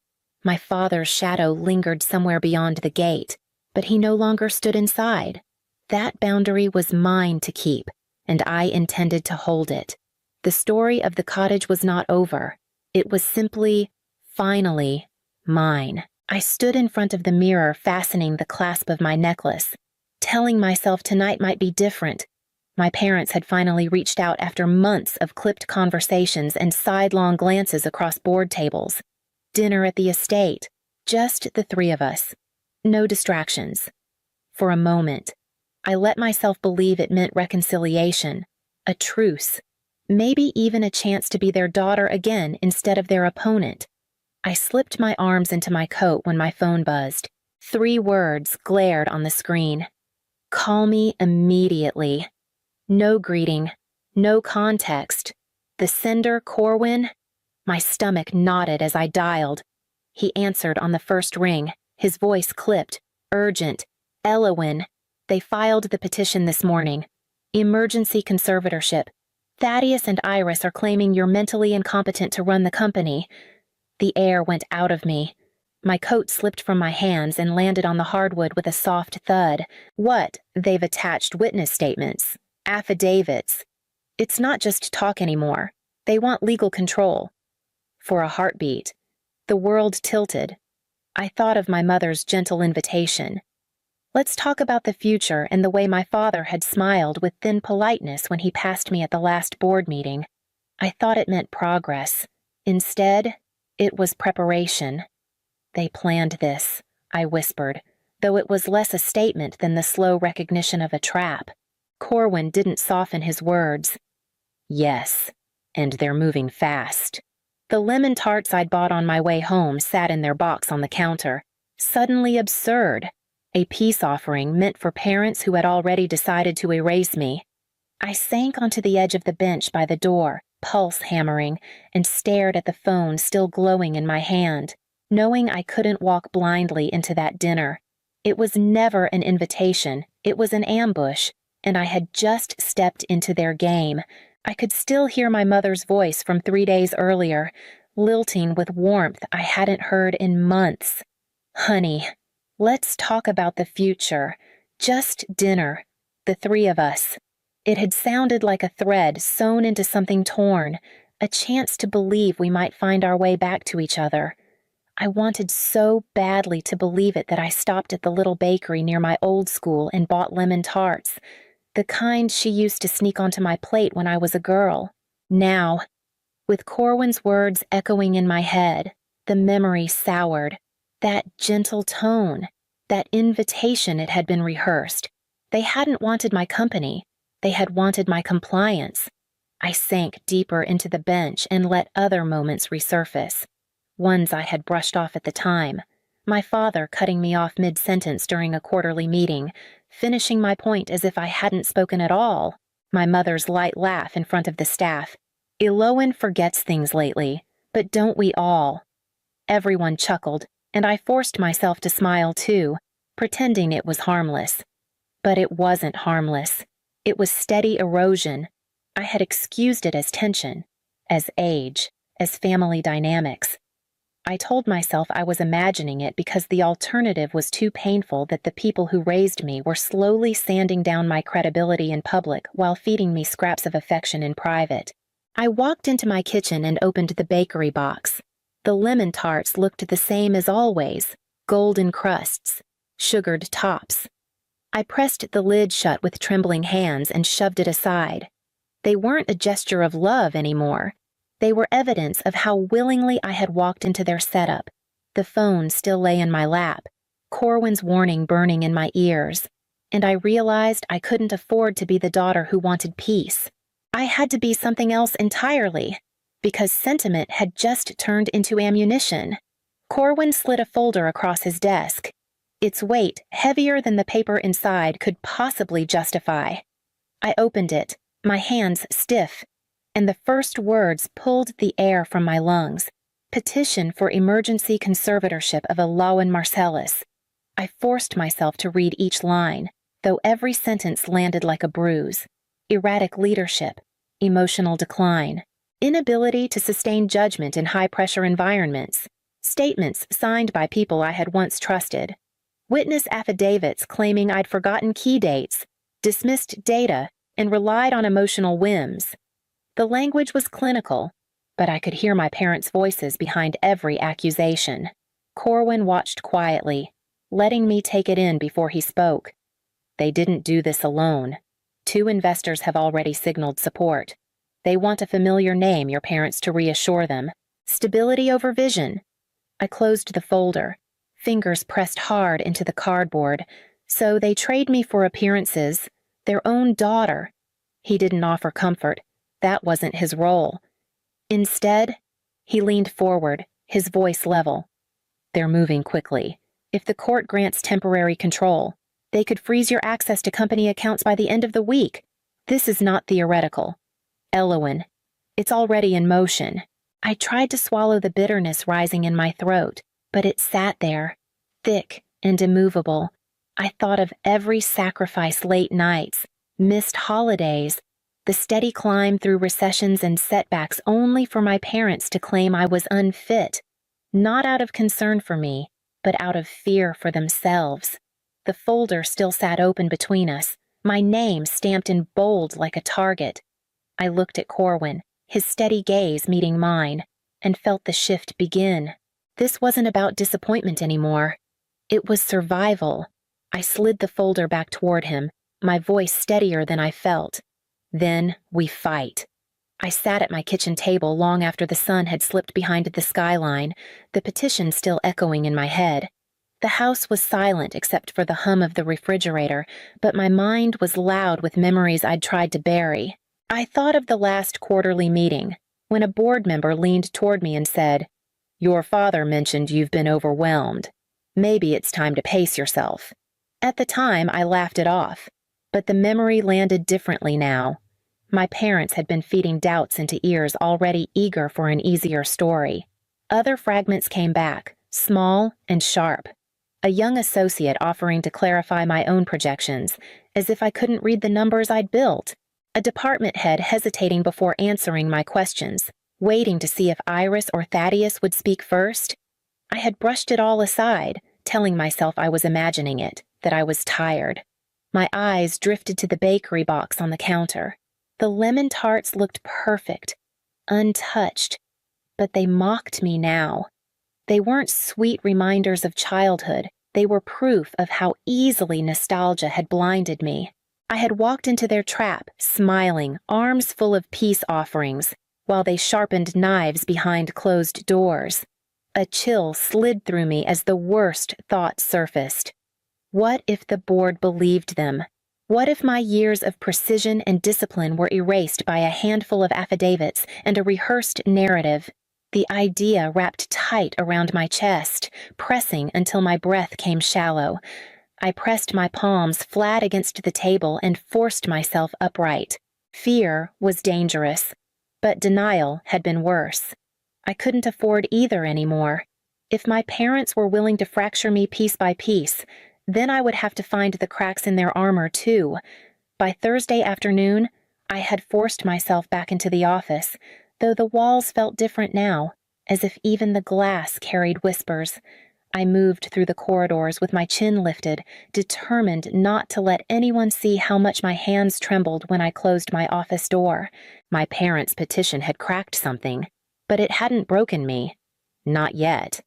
My father's shadow lingered somewhere beyond the gate, but he no longer stood inside. That boundary was mine to keep, and I intended to hold it. The story of the cottage was not over. It was simply, finally, mine. I stood in front of the mirror, fastening the clasp of my necklace, telling myself tonight might be different. My parents had finally reached out after months of clipped conversations and sidelong glances across board tables. Dinner at the estate, just the 3 of us. No distractions. For a moment, I let myself believe it meant reconciliation, a truce, maybe even a chance to be their daughter again instead of their opponent. I slipped my arms into my coat when my phone buzzed. 3 words glared on the screen. "Call me immediately." No greeting, no context. The sender, Corwin? My stomach knotted as I dialed. He answered on the first ring, his voice clipped, urgent. "Elowin, they filed the petition this morning. Emergency conservatorship. Thaddeus and Iris are claiming you're mentally incompetent to run the company." The air went out of me. My coat slipped from my hands and landed on the hardwood with a soft thud. "What? They've attached witness statements. Affidavits. It's not just talk anymore. They want legal control." For a heartbeat, the world tilted. I thought of my mother's gentle invitation. Let's talk about the future and the way my father had smiled with thin politeness when he passed me at the last board meeting. I thought it meant progress. Instead, it was preparation. "They planned this," I whispered, though it was less a statement than the slow recognition of a trap. Corwin didn't soften his words. "Yes, and they're moving fast." The lemon tarts I'd bought on my way home sat in their box on the counter. Suddenly absurd. A peace offering meant for parents who had already decided to erase me. I sank onto the edge of the bench by the door, pulse hammering, and stared at the phone still glowing in my hand, knowing I couldn't walk blindly into that dinner. It was never an invitation, it was an ambush, and I had just stepped into their game. I could still hear my mother's voice from 3 days earlier, lilting with warmth I hadn't heard in months. "Honey, let's talk about the future. Just dinner. The 3 of us." It had sounded like a thread sewn into something torn, a chance to believe we might find our way back to each other. I wanted so badly to believe it that I stopped at the little bakery near my old school and bought lemon tarts, the kind she used to sneak onto my plate when I was a girl. Now, with Corwin's words echoing in my head, the memory soured. That gentle tone, that invitation it had been rehearsed. They hadn't wanted my company. They had wanted my compliance. I sank deeper into the bench and let other moments resurface. Ones I had brushed off at the time. My father cutting me off mid-sentence during a quarterly meeting, finishing my point as if I hadn't spoken at all. My mother's light laugh in front of the staff. "Elowen forgets things lately, but don't we all?" Everyone chuckled, and I forced myself to smile too. pretending it was harmless. But it wasn't harmless. It was steady erosion. I had excused it as tension, as age, as family dynamics. I told myself I was imagining it because the alternative was too painful, that the people who raised me were slowly sanding down my credibility in public while feeding me scraps of affection in private. I walked into my kitchen and opened the bakery box. The lemon tarts looked the same as always, golden crusts, sugared tops. I pressed the lid shut with trembling hands and shoved it aside. They weren't a gesture of love anymore. They were evidence of how willingly I had walked into their setup. The phone still lay in my lap, Corwin's warning burning in my ears, and I realized I couldn't afford to be the daughter who wanted peace. I had to be something else entirely, because sentiment had just turned into ammunition. Corwin slid a folder across his desk. Its weight, heavier than the paper inside, could possibly justify. I opened it, my hands stiff, and the first words pulled the air from my lungs. Petition for emergency conservatorship of Alain Marcellus. I forced myself to read each line, though every sentence landed like a bruise. Erratic leadership, emotional decline, inability to sustain judgment in high-pressure environments, statements signed by people I had once trusted, witness affidavits claiming I'd forgotten key dates, dismissed data, and relied on emotional whims. The language was clinical, but I could hear my parents' voices behind every accusation. Corwin watched quietly, letting me take it in before he spoke. They didn't do this alone. 2 investors have already signaled support. They want a familiar name, your parents, to reassure them. Stability over vision. I closed the folder, fingers pressed hard into the cardboard. So they trade me for appearances, their own daughter. He didn't offer comfort. That wasn't his role. Instead, he leaned forward, his voice level. They're moving quickly. If the court grants temporary control, they could freeze your access to company accounts by the end of the week. This is not theoretical. Elowen, it's already in motion. I tried to swallow the bitterness rising in my throat, but it sat there, thick and immovable. I thought of every sacrifice, late nights, missed holidays, the steady climb through recessions and setbacks only for my parents to claim I was unfit, not out of concern for me, but out of fear for themselves. The folder still sat open between us, my name stamped in bold like a target. I looked at Corwin, his steady gaze meeting mine, and felt the shift begin. This wasn't about disappointment anymore. It was survival. I slid the folder back toward him, my voice steadier than I felt. Then we fight. I sat at my kitchen table long after the sun had slipped behind the skyline, the petition still echoing in my head. The house was silent except for the hum of the refrigerator, but my mind was loud with memories I'd tried to bury. I thought of the last quarterly meeting, when a board member leaned toward me and said, "Your father mentioned you've been overwhelmed. Maybe it's time to pace yourself." At the time, I laughed it off, but the memory landed differently now. My parents had been feeding doubts into ears already eager for an easier story. Other fragments came back, small and sharp. A young associate offering to clarify my own projections, as if I couldn't read the numbers I'd built. A department head hesitating before answering my questions, waiting to see if Iris or Thaddeus would speak first. I had brushed it all aside, telling myself I was imagining it, that I was tired. My eyes drifted to the bakery box on the counter. The lemon tarts looked perfect, untouched, but they mocked me now. They weren't sweet reminders of childhood. They were proof of how easily nostalgia had blinded me. I had walked into their trap, smiling, arms full of peace offerings, while they sharpened knives behind closed doors. A chill slid through me as the worst thought surfaced. What if the board believed them? What if my years of precision and discipline were erased by a handful of affidavits and a rehearsed narrative? The idea wrapped tight around my chest, pressing until my breath came shallow. I pressed my palms flat against the table and forced myself upright. Fear was dangerous, but denial had been worse. I couldn't afford either anymore. If my parents were willing to fracture me piece by piece, Then I would have to find the cracks in their armor, too. By Thursday afternoon, I had forced myself back into the office, though the walls felt different now, as if even the glass carried whispers. I moved through the corridors with my chin lifted, determined not to let anyone see how much my hands trembled when I closed my office door. My parents' petition had cracked something, but it hadn't broken me. Not yet.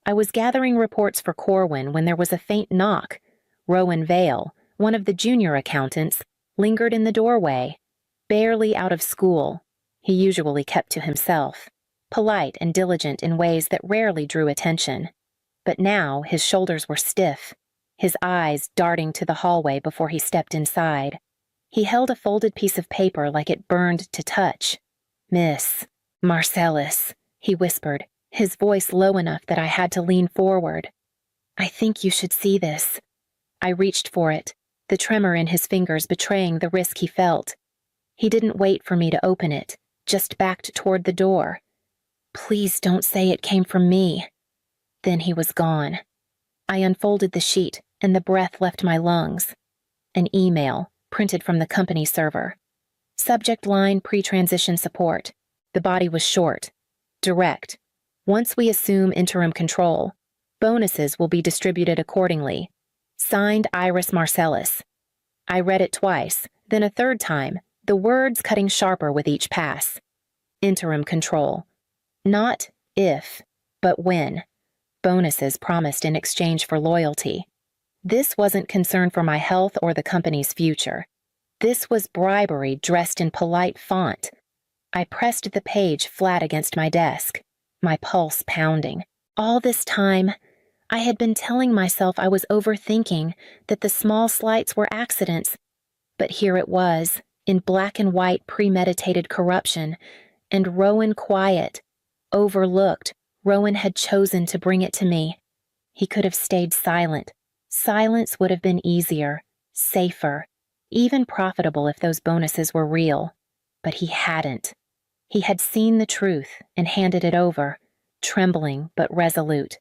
I was gathering reports for Corwin when there was a faint knock. Rowan Vale, one of the junior accountants, lingered in the doorway. Barely out of school, he usually kept to himself, polite and diligent in ways that rarely drew attention. But now his shoulders were stiff, his eyes darting to the hallway before he stepped inside. He held a folded piece of paper like it burned to touch. "Miss Marcellus," he whispered, his voice low enough that I had to lean forward. "I think you should see this." I reached for it, the tremor in his fingers betraying the risk he felt. He didn't wait for me to open it, just backed toward the door. "Please don't say it came from me." Then he was gone. I unfolded the sheet, and the breath left my lungs. An email, printed from the company server. Subject line: pre-transition support. The body was short, direct. "Once we assume interim control, bonuses will be distributed accordingly. Signed, Iris Marcellus." I read it twice, then a third time, the words cutting sharper with each pass. Interim control. Not if, but when. Bonuses promised in exchange for loyalty. This wasn't concern for my health or the company's future. This was bribery dressed in polite font. I pressed the page flat against my desk, my pulse pounding. All this time, I had been telling myself I was overthinking, that the small slights were accidents. But here it was, in black and white premeditated corruption, and Rowan quiet, overlooked. Rowan had chosen to bring it to me. He could have stayed silent. Silence would have been easier, safer, even profitable if those bonuses were real. But he hadn't. He had seen the truth and handed it over, trembling but resolute.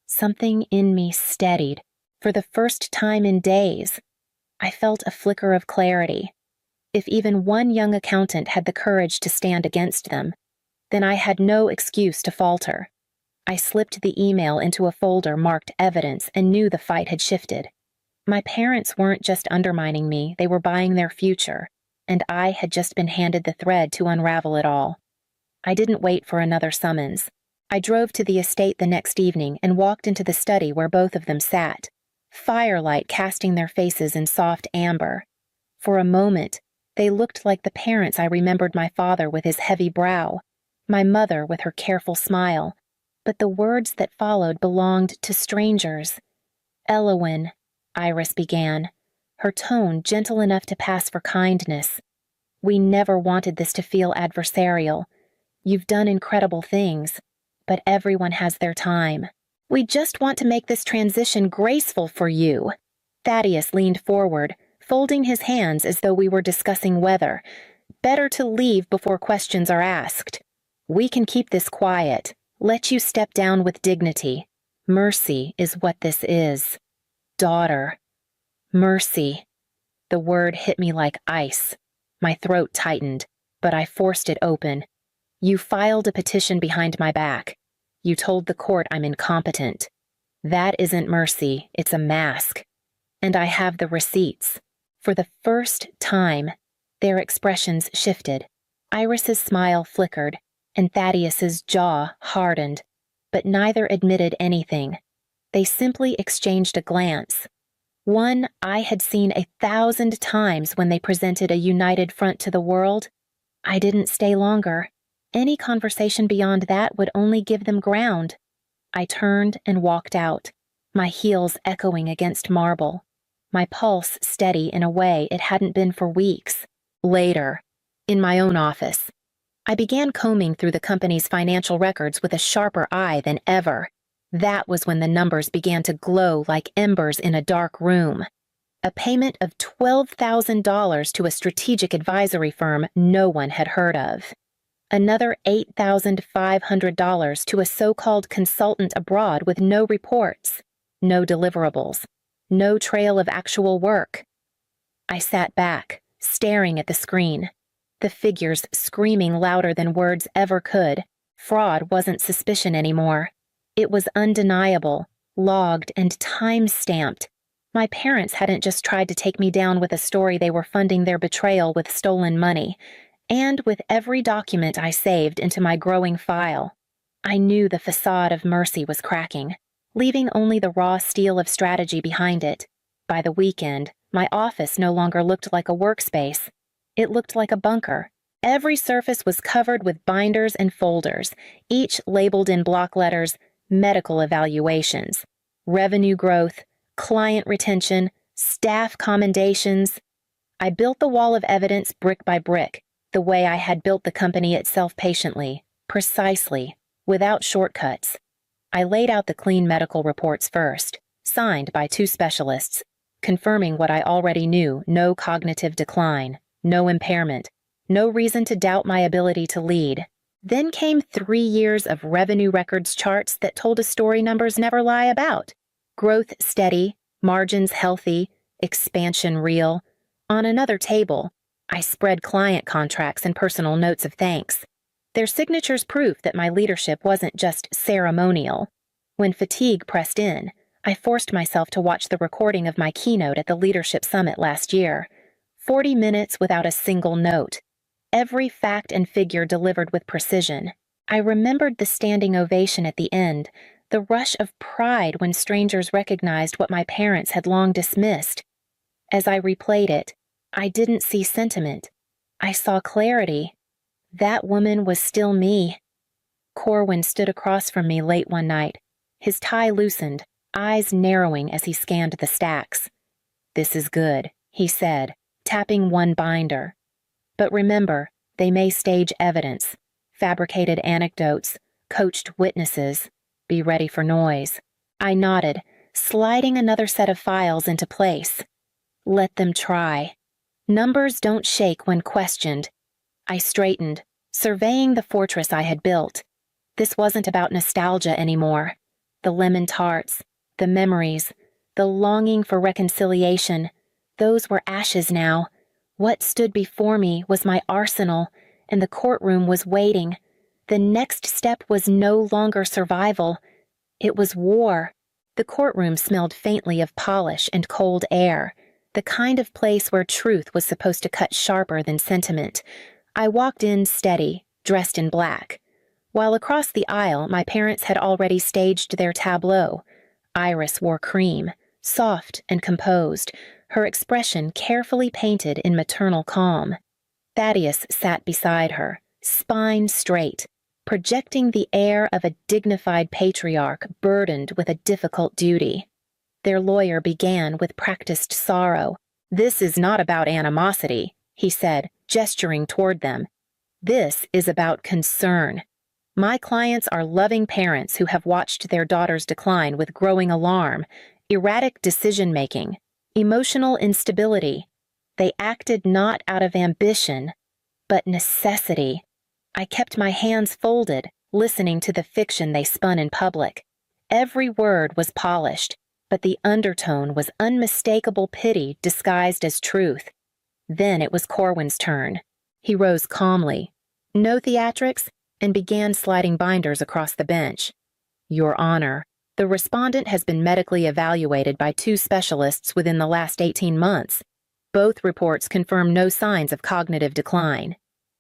Something in me steadied. For the first time in days, I felt a flicker of clarity. If even one young accountant had the courage to stand against them, then I had no excuse to falter. I slipped the email into a folder marked evidence and knew the fight had shifted. My parents weren't just undermining me, they were buying their future, and I had just been handed the thread to unravel it all. I didn't wait for another summons. I drove to the estate the next evening and walked into the study where both of them sat, firelight casting their faces in soft amber. For a moment, they looked like the parents I remembered: my father with his heavy brow, my mother with her careful smile. But the words that followed belonged to strangers. "Elowyn," Iris began, her tone gentle enough to pass for kindness. "We never wanted this to feel adversarial. You've done incredible things, but everyone has their time. We just want to make this transition graceful for you." Thaddeus leaned forward, folding his hands as though we were discussing weather. "Better to leave before questions are asked. We can keep this quiet. Let you step down with dignity. Mercy is what this is. Daughter. Mercy." The word hit me like ice. My throat tightened, but I forced it open. "You filed a petition behind my back. You told the court I'm incompetent. That isn't mercy, it's a mask. And I have the receipts." For the first time, their expressions shifted. Iris's smile flickered, and Thaddeus's jaw hardened, but neither admitted anything. They simply exchanged a glance. One I had seen 1,000 times when they presented a united front to the world. I didn't stay longer. Any conversation beyond that would only give them ground. I turned and walked out, my heels echoing against marble, my pulse steady in a way it hadn't been for weeks. Later, in my own office, I began combing through the company's financial records with a sharper eye than ever. That was when the numbers began to glow like embers in a dark room. A payment of $12,000 to a strategic advisory firm no one had heard of. Another $8,500 to a so-called consultant abroad with no reports, no deliverables. No trail of actual work. I sat back, staring at the screen. The figures screaming louder than words ever could. Fraud wasn't suspicion anymore. It was undeniable, logged, and time-stamped. My parents hadn't just tried to take me down with a story they were funding their betrayal with stolen money. And with every document I saved into my growing file, I knew the facade of mercy was cracking, leaving only the raw steel of strategy behind it. By the weekend, my office no longer looked like a workspace. It looked like a bunker. Every surface was covered with binders and folders, each labeled in block letters, medical evaluations, revenue growth, client retention, staff commendations. I built the wall of evidence brick by brick, the way I had built the company itself patiently, precisely, without shortcuts. I laid out the clean medical reports first, signed by 2 specialists, confirming what I already knew: no cognitive decline, no impairment, no reason to doubt my ability to lead. Then came 3 years of revenue records charts that told a story numbers never lie about. Growth steady, margins healthy, expansion real. On another table, I spread client contracts and personal notes of thanks. Their signatures proof that my leadership wasn't just ceremonial. When fatigue pressed in, I forced myself to watch the recording of my keynote at the Leadership Summit last year. 40 minutes without a single note. Every fact and figure delivered with precision. I remembered the standing ovation at the end, the rush of pride when strangers recognized what my parents had long dismissed. As I replayed it, I didn't see sentiment. I saw clarity. That woman was still me. Corwin stood across from me late one night, his tie loosened, eyes narrowing as he scanned the stacks. "This is good," he said, tapping one binder. "But remember, they may stage evidence, fabricated anecdotes, coached witnesses. Be ready for noise." I nodded, sliding another set of files into place. Let them try. Numbers don't shake when questioned. I straightened, surveying the fortress I had built. This wasn't about nostalgia anymore. The lemon tarts, the memories, the longing for reconciliation, those were ashes now. What stood before me was my arsenal, and the courtroom was waiting. The next step was no longer survival. It was war. The courtroom smelled faintly of polish and cold air, the kind of place where truth was supposed to cut sharper than sentiment. I walked in steady, dressed in black. While across the aisle, my parents had already staged their tableau. Iris wore cream, soft and composed, her expression carefully painted in maternal calm. Thaddeus sat beside her, spine straight, projecting the air of a dignified patriarch burdened with a difficult duty. Their lawyer began with practiced sorrow. "This is not about animosity," he said, gesturing toward them. "This is about concern. My clients are loving parents who have watched their daughters decline with growing alarm, erratic decision-making, emotional instability. They acted not out of ambition, but necessity." I kept my hands folded, listening to the fiction they spun in public. Every word was polished, but the undertone was unmistakable pity disguised as truth. Then it was Corwin's turn. He rose calmly, no theatrics, and began sliding binders across the bench. "Your Honor, the respondent has been medically evaluated by 2 specialists within the last 18 months. Both reports confirm no signs of cognitive decline."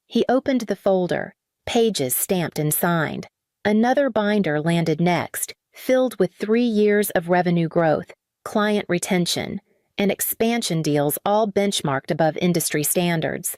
He opened the folder, pages stamped and signed. Another binder landed next, filled with 3 years of revenue growth, client retention, and expansion deals all benchmarked above industry standards.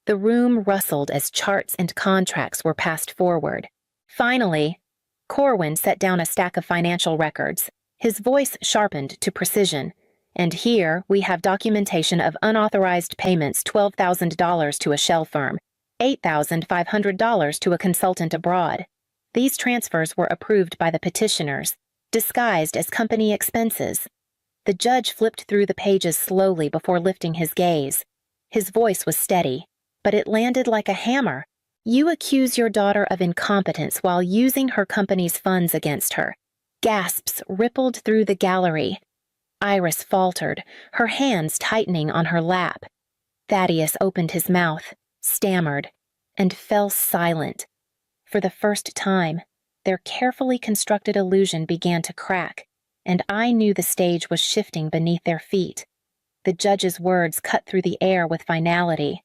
The room rustled as charts and contracts were passed forward. Finally, Corwin set down a stack of financial records, his voice sharpened to precision. "And here we have documentation of unauthorized payments: $12,000 to a shell firm, $8,500 to a consultant abroad. These transfers were approved by the petitioners, disguised as company expenses." The judge flipped through the pages slowly before lifting his gaze. His voice was steady, but it landed like a hammer. "You accuse your daughter of incompetence while using her company's funds against her." Gasps rippled through the gallery. Iris faltered, her hands tightening on her lap. Thaddeus opened his mouth, stammered, and fell silent. For the first time, their carefully constructed illusion began to crack, and I knew the stage was shifting beneath their feet. The judge's words cut through the air with finality.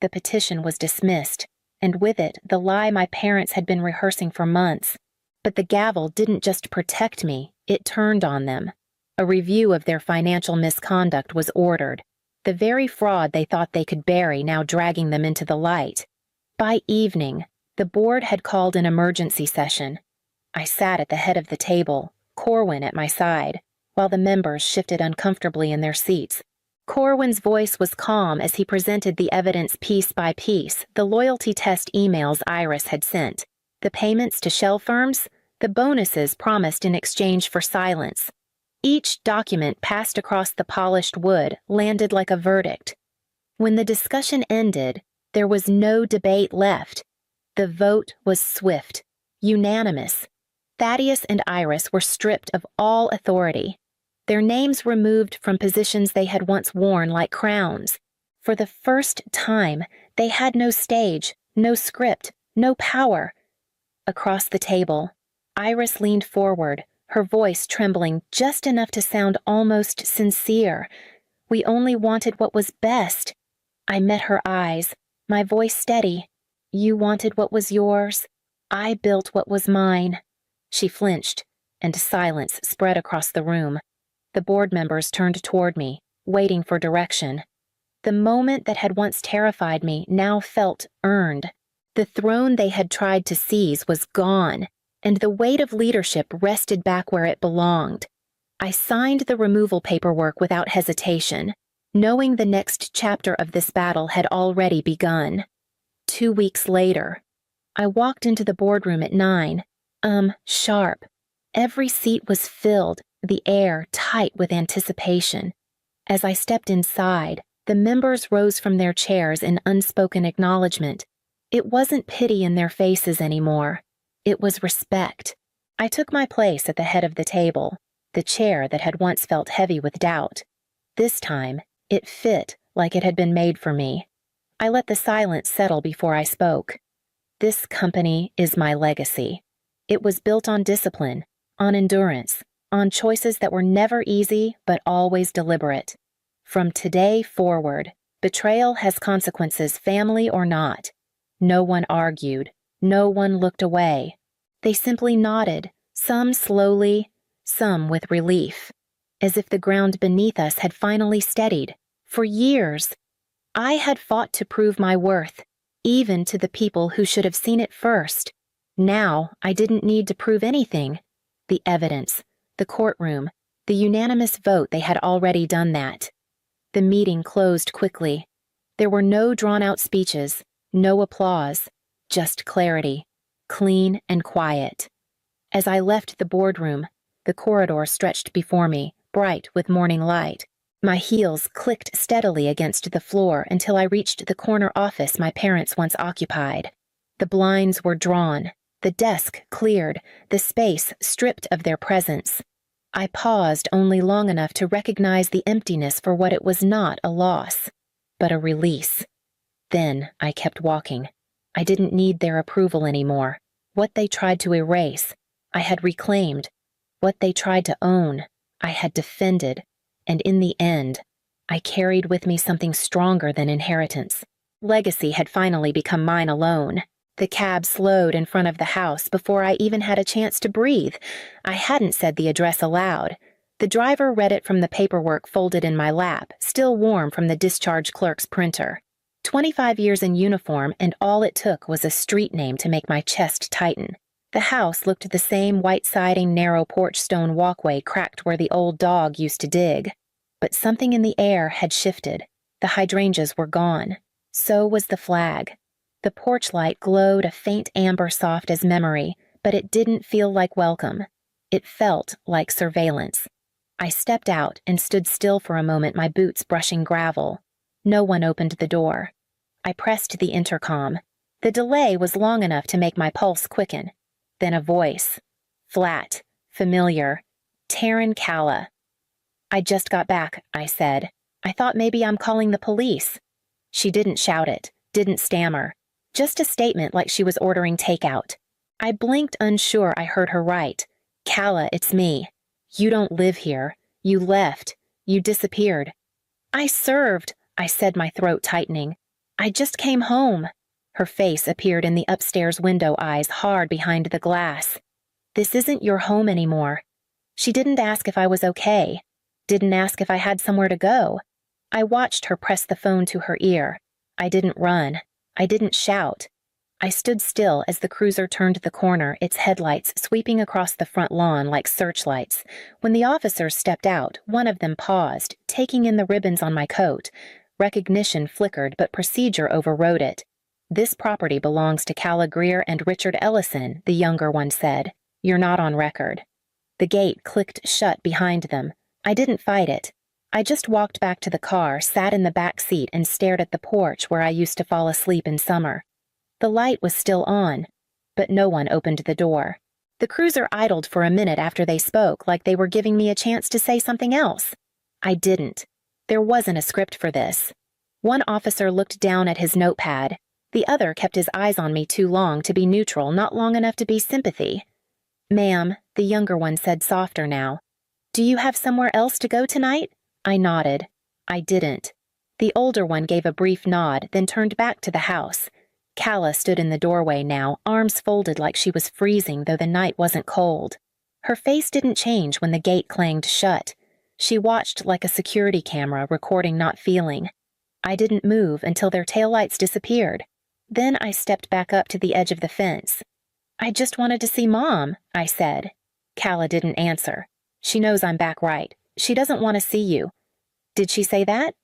The petition was dismissed, and with it the lie my parents had been rehearsing for months. But the gavel didn't just protect me, it turned on them. A review of their financial misconduct was ordered, the very fraud they thought they could bury now dragging them into the light. By evening, the board had called an emergency session. I sat at the head of the table, Corwin at my side, while the members shifted uncomfortably in their seats. Corwin's voice was calm as he presented the evidence piece by piece, the loyalty test emails Iris had sent, the payments to shell firms, the bonuses promised in exchange for silence. Each document passed across the polished wood landed like a verdict. When the discussion ended, there was no debate left. The vote was swift, unanimous. Thaddeus and Iris were stripped of all authority, their names removed from positions they had once worn like crowns. For the first time, they had no stage, no script, no power. Across the table, Iris leaned forward, her voice trembling just enough to sound almost sincere. We only wanted what was best. I met her eyes, my voice steady. You wanted what was yours. I built what was mine. She flinched, and silence spread across the room. The board members turned toward me, waiting for direction. The moment that had once terrified me now felt earned. The throne they had tried to seize was gone, and the weight of leadership rested back where it belonged. I signed the removal paperwork without hesitation, knowing the next chapter of this battle had already begun. 2 weeks later, I walked into the boardroom at 9, sharp. Every seat was filled, the air tight with anticipation. As I stepped inside, the members rose from their chairs in unspoken acknowledgement. It wasn't pity in their faces anymore. It was respect. I took my place at the head of the table, the chair that had once felt heavy with doubt. This time, it fit like it had been made for me. I let the silence settle before I spoke. This company is my legacy. It was built on discipline, on endurance, on choices that were never easy but always deliberate. From today forward, betrayal has consequences, family or not. No one argued. No one looked away. They simply nodded, some slowly, some with relief, as if the ground beneath us had finally steadied. For years, I had fought to prove my worth, even to the people who should have seen it first. Now, I didn't need to prove anything. The evidence, the courtroom, the unanimous vote, they had already done that. The meeting closed quickly. There were no drawn-out speeches, no applause, just clarity, clean and quiet. As I left the boardroom, the corridor stretched before me, bright with morning light. My heels clicked steadily against the floor until I reached the corner office my parents once occupied. The blinds were drawn, the desk cleared, the space stripped of their presence. I paused only long enough to recognize the emptiness for what it was, not a loss, but a release. Then I kept walking. I didn't need their approval anymore. What they tried to erase, I had reclaimed. What they tried to own, I had defended. And in the end, I carried with me something stronger than inheritance. Legacy had finally become mine alone. The cab slowed in front of the house before I even had a chance to breathe. I hadn't said the address aloud. The driver read it from the paperwork folded in my lap, still warm from the discharge clerk's printer. 25 years in uniform, and all it took was a street name to make my chest tighten. The house looked the same, white siding, narrow porch stone walkway cracked where the old dog used to dig. But something in the air had shifted. The hydrangeas were gone. So was the flag. The porch light glowed a faint amber soft as memory, but it didn't feel like welcome. It felt like surveillance. I stepped out and stood still for a moment, my boots brushing gravel. No one opened the door. I pressed the intercom. The delay was long enough to make my pulse quicken. Then a voice. Flat, familiar. Taryn Calla. I just got back, I said. I thought maybe I'm calling the police. She didn't shout it, didn't stammer. Just a statement like she was ordering takeout. I blinked, unsure I heard her right. Calla, it's me. You don't live here. You left. You disappeared. I served, I said, my throat tightening. I just came home. Her face appeared in the upstairs window eyes hard behind the glass. This isn't your home anymore. She didn't ask if I was okay. Didn't ask if I had somewhere to go. I watched her press the phone to her ear. I didn't run. I didn't shout. I stood still as the cruiser turned the corner, its headlights sweeping across the front lawn like searchlights. When the officers stepped out, one of them paused, taking in the ribbons on my coat. Recognition flickered, but procedure overrode it. This property belongs to Calla Greer and Richard Ellison, the younger one said. You're not on record. The gate clicked shut behind them. I didn't fight it. I just walked back to the car, sat in the back seat, and stared at the porch where I used to fall asleep in summer. The light was still on, but no one opened the door. The cruiser idled for a minute after they spoke, like they were giving me a chance to say something else. I didn't. There wasn't a script for this. One officer looked down at his notepad. The other kept his eyes on me too long to be neutral, not long enough to be sympathy. Ma'am, the younger one said softer now. Do you have somewhere else to go tonight? I nodded. I didn't. The older one gave a brief nod, then turned back to the house. Calla stood in the doorway now, arms folded like she was freezing, though the night wasn't cold. Her face didn't change when the gate clanged shut. She watched like a security camera, recording not feeling. I didn't move until their taillights disappeared. Then I stepped back up to the edge of the fence. I just wanted to see Mom, I said. Calla didn't answer. She knows I'm back right. She doesn't want to see you. Did she say that?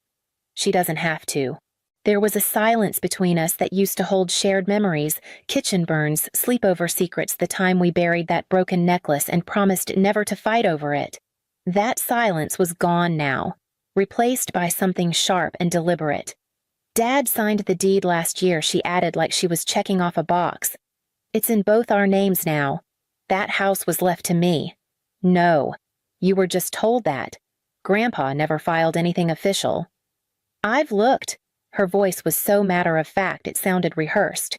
She doesn't have to. There was a silence between us that used to hold shared memories, kitchen burns, sleepover secrets, the time we buried that broken necklace and promised never to fight over it. That silence was gone now, replaced by something sharp and deliberate. Dad signed the deed last year, she added like she was checking off a box. It's in both our names now. That house was left to me. No, you were just told that. Grandpa never filed anything official. I've looked. Her voice was so matter-of-fact it sounded rehearsed.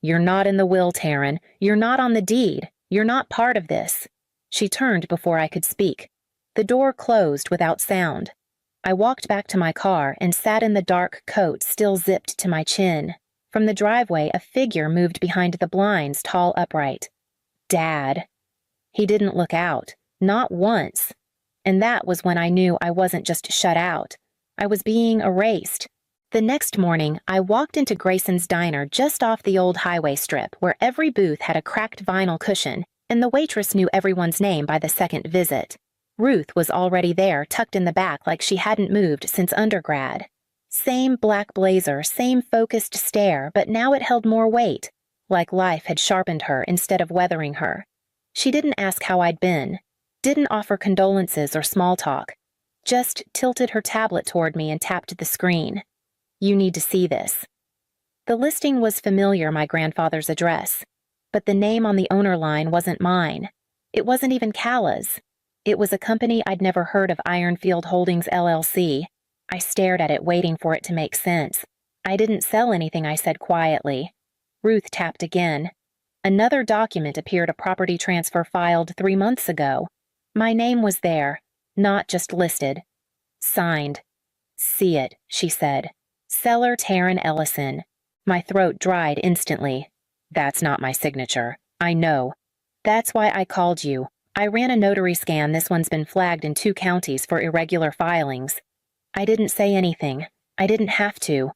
You're not in the will, Taryn. You're not on the deed. You're not part of this. She turned before I could speak. The door closed without sound. I walked back to my car and sat in the dark coat still zipped to my chin. From the driveway, a figure moved behind the blinds, tall, upright. Dad. He didn't look out. Not once. And that was when I knew I wasn't just shut out. I was being erased. The next morning, I walked into Grayson's Diner just off the old highway strip, where every booth had a cracked vinyl cushion, and the waitress knew everyone's name by the second visit. Ruth was already there, tucked in the back like she hadn't moved since undergrad. Same black blazer, same focused stare, but now it held more weight, like life had sharpened her instead of weathering her. She didn't ask how I'd been, didn't offer condolences or small talk, just tilted her tablet toward me and tapped the screen. You need to see this. The listing was familiar, my grandfather's address, but the name on the owner line wasn't mine. It wasn't even Calla's. It was a company I'd never heard of, Ironfield Holdings, LLC. I stared at it, waiting for it to make sense. I didn't sell anything, I said quietly. Ruth tapped again. Another document appeared, a property transfer filed 3 months ago. My name was there, not just listed. Signed. See it, she said. Seller Taryn Ellison. My throat dried instantly. That's not my signature. I know. That's why I called you. I ran a notary scan. This one's been flagged in 2 counties for irregular filings. I didn't say anything. I didn't have to.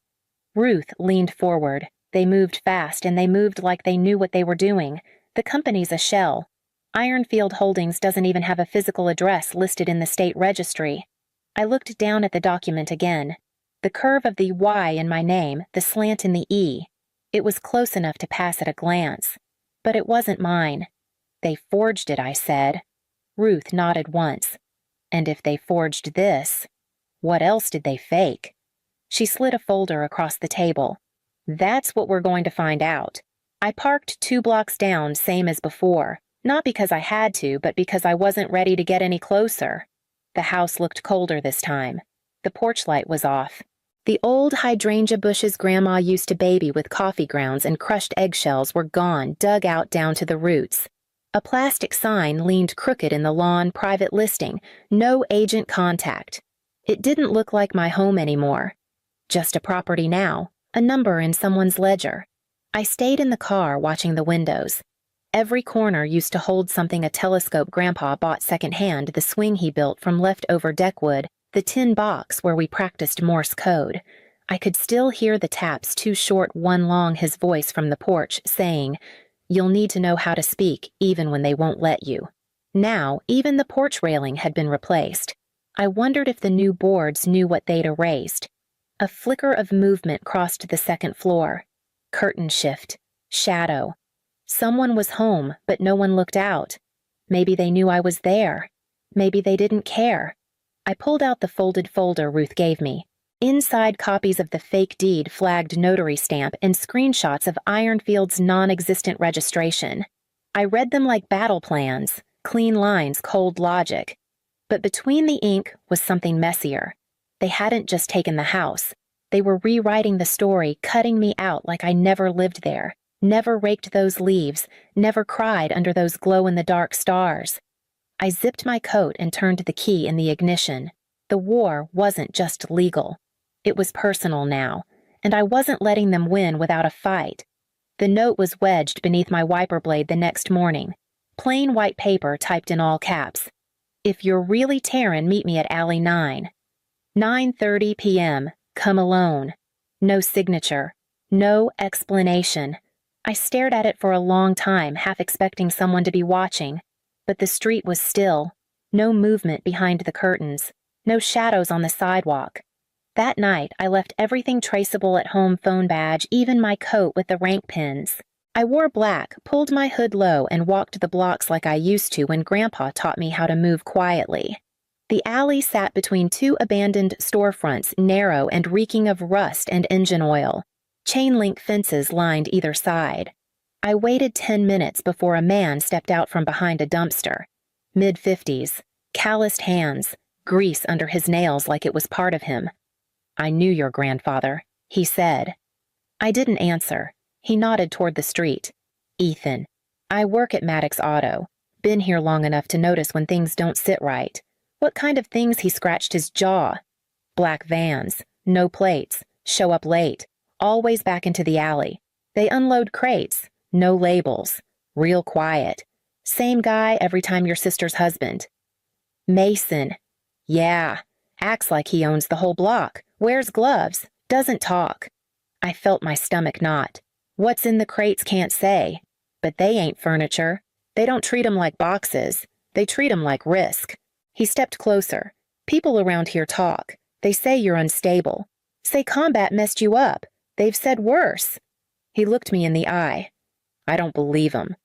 Ruth leaned forward. They moved fast, and they moved like they knew what they were doing. The company's a shell. Ironfield Holdings doesn't even have a physical address listed in the state registry. I looked down at the document again. The curve of the Y in my name, the slant in the E. It was close enough to pass at a glance. But it wasn't mine. They forged it, I said. Ruth nodded once. And if they forged this, what else did they fake? She slid a folder across the table. That's what we're going to find out. I parked 2 blocks down, same as before. Not because I had to, but because I wasn't ready to get any closer. the house looked colder this time. The porch light was off. The old hydrangea bushes Grandma used to baby with coffee grounds and crushed eggshells were gone, dug out down to the roots. A plastic sign leaned crooked in the lawn, private listing, no agent contact. It didn't look like my home anymore. Just a property now, a number in someone's ledger. I stayed in the car watching the windows. Every corner used to hold something a telescope Grandpa bought secondhand, the swing he built from leftover deckwood, the tin box where we practiced Morse code. I could still hear the taps, two short, one long, his voice from the porch, saying, "You'll need to know how to speak, even when they won't let you." Now, even the porch railing had been replaced. I wondered if the new boards knew what they'd erased. A flicker of movement crossed the second floor. Curtain shift. Shadow. Someone was home, but no one looked out. Maybe they knew I was there. Maybe they didn't care. I pulled out the folded folder Ruth gave me. Inside, copies of the fake deed, flagged notary stamp, and screenshots of Ironfield's non-existent registration. I read them like battle plans, clean lines, cold logic. But between the ink was something messier. They hadn't just taken the house. They were rewriting the story, cutting me out like I never lived there, never raked those leaves, never cried under those glow-in-the-dark stars. I zipped my coat and turned the key in the ignition. The war wasn't just legal. It was personal now, and I wasn't letting them win without a fight. The note was wedged beneath my wiper blade the next morning. Plain white paper typed in all caps. "If you're really Taryn, meet me at Alley 9. 9:30 p.m. Come alone." No signature. No explanation. I stared at it for a long time, half expecting someone to be watching. But the street was still. No movement behind the curtains. No shadows on the sidewalk. That night, I left everything traceable at home phone badge, even my coat with the rank pins. I wore black, pulled my hood low, and walked the blocks like I used to when Grandpa taught me how to move quietly. The alley sat between two abandoned storefronts, narrow and reeking of rust and engine oil. Chain-link fences lined either side. I waited 10 minutes before a man stepped out from behind a dumpster. Mid-50s, calloused hands, grease under his nails like it was part of him. "I knew your grandfather," he said. I didn't answer. He nodded toward the street. "Ethan. I work at Maddox Auto. Been here long enough to notice when things don't sit right." What kind of things? He scratched his jaw. "Black vans, no plates, show up late, always back into the alley. They unload crates, no labels, real quiet. Same guy every time your sister's husband." "Mason. Yeah, acts like he owns the whole block, wears gloves, doesn't talk." I felt my stomach knot. What's in the crates can't say. But they ain't furniture. They don't treat 'em like boxes. They treat 'em like risk. He stepped closer. "People around here talk. They say you're unstable. Say combat messed you up. They've said worse." He looked me in the eye. I don't believe him.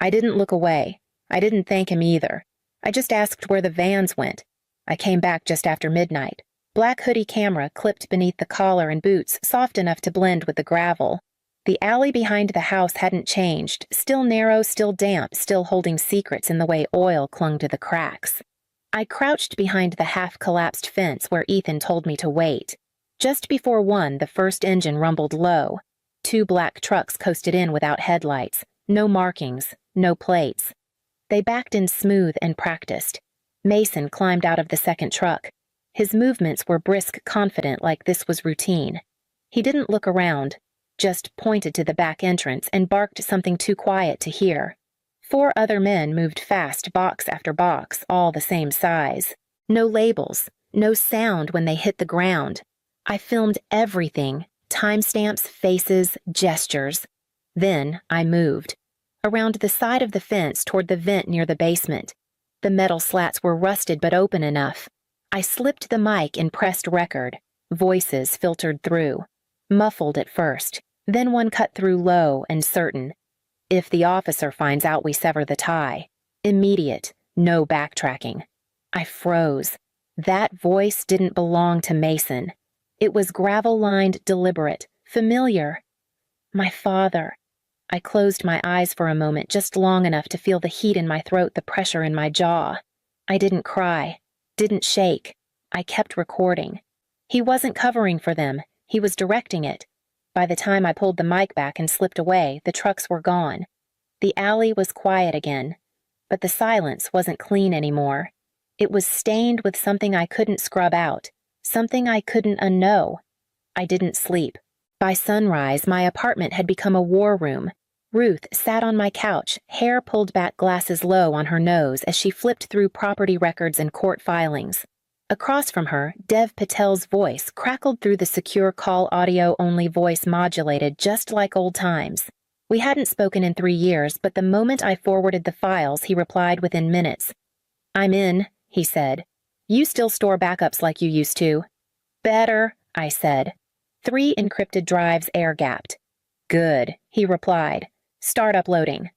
I didn't look away. I didn't thank him either. I just asked where the vans went. I came back just after midnight. Black hoodie camera clipped beneath the collar and boots, soft enough to blend with the gravel. The alley behind the house hadn't changed, still narrow, still damp, still holding secrets in the way oil clung to the cracks. I crouched behind the half-collapsed fence where Ethan told me to wait. Just before 1, the first engine rumbled low. 2 black trucks coasted in without headlights. No markings, no plates. They backed in smooth and practiced. Mason climbed out of the second truck. His movements were brisk, confident, like this was routine. He didn't look around, just pointed to the back entrance and barked something too quiet to hear. 4 other men moved fast, box after box, all the same size. No labels, no sound when they hit the ground. I filmed everything, timestamps, faces, gestures. Then I moved. Around the side of the fence toward the vent near the basement. The metal slats were rusted but open enough. I slipped the mic and pressed record. Voices filtered through. Muffled at first, then one cut through low and certain. "If the officer finds out we sever the tie." Immediate, no backtracking. I froze. That voice didn't belong to Mason. It was gravel-lined, deliberate, familiar. My father. I closed my eyes for a moment, just long enough to feel the heat in my throat, the pressure in my jaw. I didn't cry. didn't shake. I kept recording. He wasn't covering for them, he was directing it. By the time I pulled the mic back and slipped away, the trucks were gone. The alley was quiet again, but the silence wasn't clean anymore. It was stained with something I couldn't scrub out, something I couldn't unknow. I didn't sleep. By sunrise, my apartment had become a war room. Ruth sat on my couch, hair pulled back, glasses low on her nose as she flipped through property records and court filings. Across from her, Dev Patel's voice crackled through the secure call audio-only voice modulated just like old times. We hadn't spoken in 3 years, but the moment I forwarded the files, he replied within minutes. "I'm in," he said. "You still store backups like you used to?" "Better," I said. 3 encrypted drives air-gapped. "Good," he replied. "Start uploading."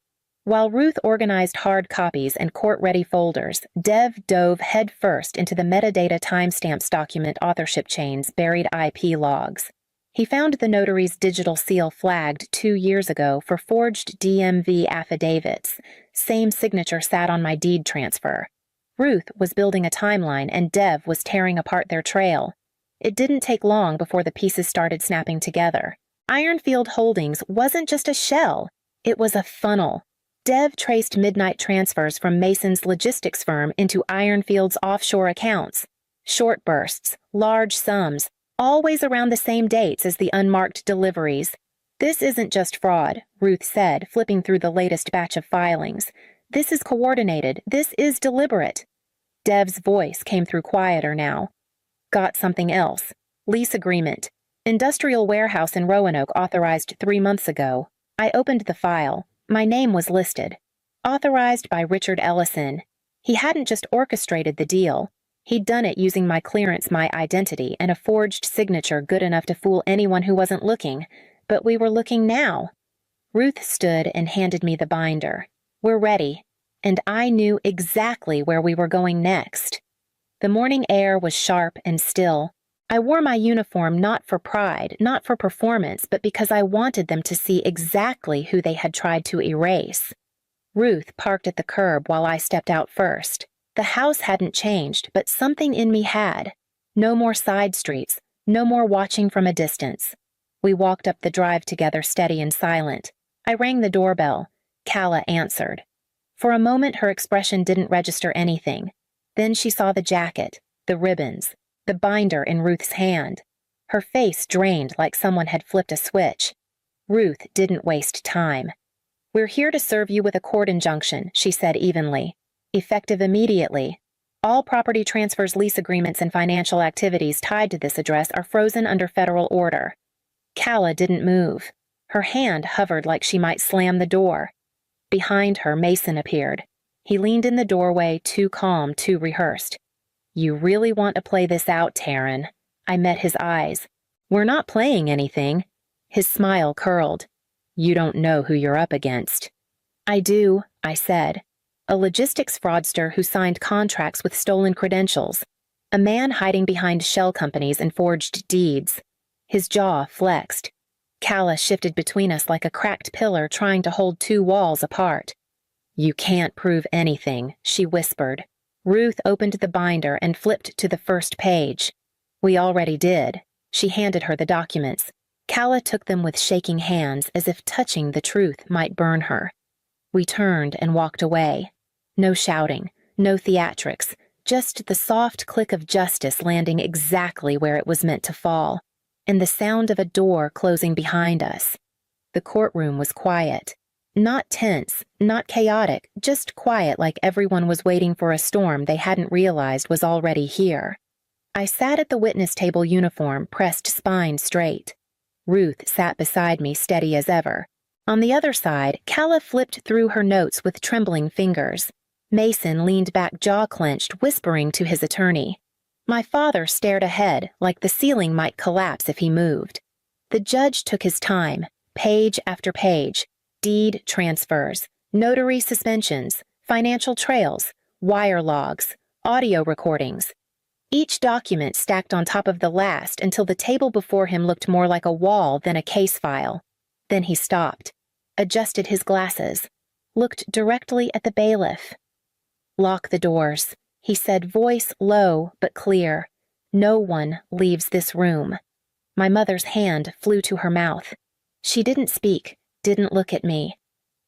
While Ruth organized hard copies and court-ready folders, Dev dove headfirst into the metadata timestamps document authorship chains, buried IP logs. He found the notary's digital seal flagged 2 years ago for forged DMV affidavits. Same signature sat on my deed transfer. Ruth was building a timeline and Dev was tearing apart their trail. It didn't take long before the pieces started snapping together. Ironfield Holdings wasn't just a shell, it was a funnel. Dev traced midnight transfers from Mason's logistics firm into Ironfield's offshore accounts. Short bursts, large sums, always around the same dates as the unmarked deliveries. "This isn't just fraud," Ruth said, flipping through the latest batch of filings. "This is coordinated. This is deliberate." Dev's voice came through quieter now. "Got something else. Lease agreement. Industrial warehouse in Roanoke authorized 3 months ago." I opened the file. My name was listed. Authorized by Richard Ellison. He hadn't just orchestrated the deal. He'd done it using my clearance, my identity, and a forged signature good enough to fool anyone who wasn't looking. But we were looking now. Ruth stood and handed me the binder. "We're ready." And I knew exactly where we were going next. The morning air was sharp and still. I wore my uniform not for pride, not for performance, but because I wanted them to see exactly who they had tried to erase. Ruth parked at the curb while I stepped out first. The house hadn't changed, but something in me had. No more side streets, no more watching from a distance. We walked up the drive together, steady and silent. I rang the doorbell. Calla answered. For a moment, her expression didn't register anything. Then she saw the jacket, the ribbons, the binder in Ruth's hand. Her face drained like someone had flipped a switch. Ruth didn't waste time. "We're here to serve you with a court injunction," she said evenly. "Effective immediately. All property transfers, lease agreements, and financial activities tied to this address are frozen under federal order." Calla didn't move. Her hand hovered like she might slam the door. Behind her, Mason appeared. He leaned in the doorway, too calm, too rehearsed. "You really want to play this out, Taryn?" I met his eyes. "We're not playing anything." His smile curled. "You don't know who you're up against." "I do," I said. "A logistics fraudster who signed contracts with stolen credentials. A man hiding behind shell companies and forged deeds." His jaw flexed. Calla shifted between us like a cracked pillar trying to hold 2 walls apart. "You can't prove anything," she whispered. Ruth opened the binder and flipped to the first page. "We already did." She handed her the documents. Calla took them with shaking hands, as if touching the truth might burn her. We turned and walked away. No shouting, no theatrics, just the soft click of justice landing exactly where it was meant to fall, and the sound of a door closing behind us. The courtroom was quiet. Not tense, not chaotic, just quiet, like everyone was waiting for a storm they hadn't realized was already here. I sat at the witness table, uniform pressed spine straight. Ruth sat beside me, steady as ever. On the other side, Calla flipped through her notes with trembling fingers. Mason leaned back, jaw clenched, whispering to his attorney. My father stared ahead, like the ceiling might collapse if he moved. The judge took his time, page after page. Deed transfers, notary suspensions, financial trails, wire logs, audio recordings. Each document stacked on top of the last until the table before him looked more like a wall than a case file. Then he stopped, adjusted his glasses, looked directly at the bailiff. "Lock the doors," He said, voice low but clear, "No one leaves this room." My mother's hand flew to her mouth. She didn't speak, didn't look at me.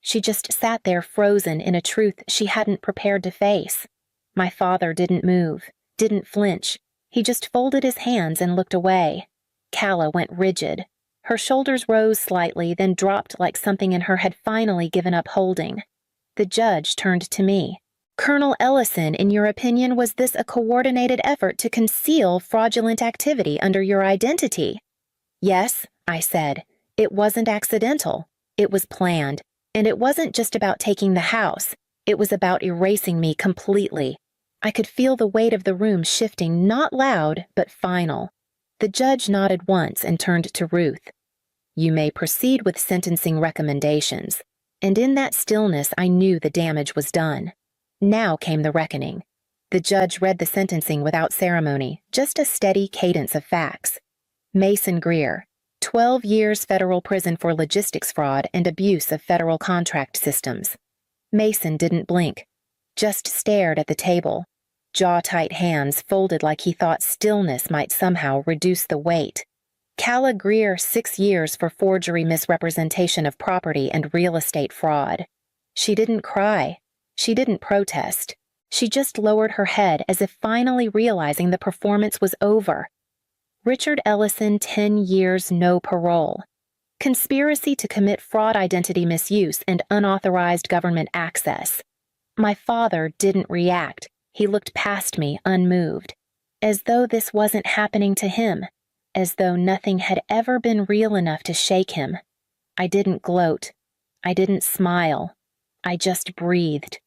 She just sat there frozen in a truth she hadn't prepared to face. My father didn't move, didn't flinch. He just folded his hands and looked away. Calla went rigid. Her shoulders rose slightly, then dropped like something in her had finally given up holding. The judge turned to me. "Colonel Ellison, in your opinion, was this a coordinated effort to conceal fraudulent activity under your identity?" "Yes," I said. "It wasn't accidental. It was planned. And it wasn't just about taking the house. It was about erasing me completely." I could feel the weight of the room shifting, not loud, but final. The judge nodded once and turned to Ruth. "You may proceed with sentencing recommendations." And in that stillness, I knew the damage was done. Now came the reckoning. The judge read the sentencing without ceremony, just a steady cadence of facts. Mason Greer, 12 years federal prison for logistics fraud and abuse of federal contract systems. Mason didn't blink, just stared at the table, jaw-tight hands folded like he thought stillness might somehow reduce the weight. Calla Greer, 6 years for forgery, misrepresentation of property, and real estate fraud. She didn't cry. She didn't protest. She just lowered her head as if finally realizing the performance was over. Richard Ellison, 10 years, no parole. Conspiracy to commit fraud, identity misuse, and unauthorized government access. My father didn't react. He looked past me, unmoved. As though this wasn't happening to him. As though nothing had ever been real enough to shake him. I didn't gloat. I didn't smile. I just breathed.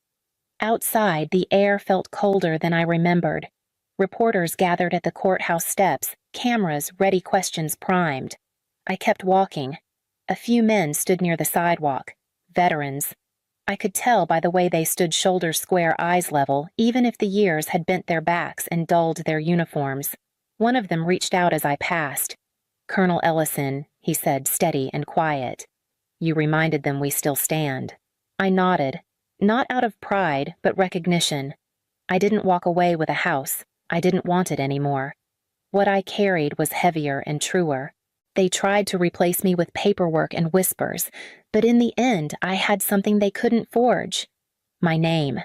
Outside, the air felt colder than I remembered. Reporters gathered at the courthouse steps, cameras ready, questions primed. I kept walking. A few men stood near the sidewalk. Veterans. I could tell by the way they stood shoulders square, eyes level, even if the years had bent their backs and dulled their uniforms. One of them reached out as I passed. "Colonel Ellison," he said, steady and quiet. "You reminded them we still stand." I nodded, not out of pride, but recognition. I didn't walk away with a house. I didn't want it anymore. What I carried was heavier and truer. They tried to replace me with paperwork and whispers, but in the end, I had something they couldn't forge. My name.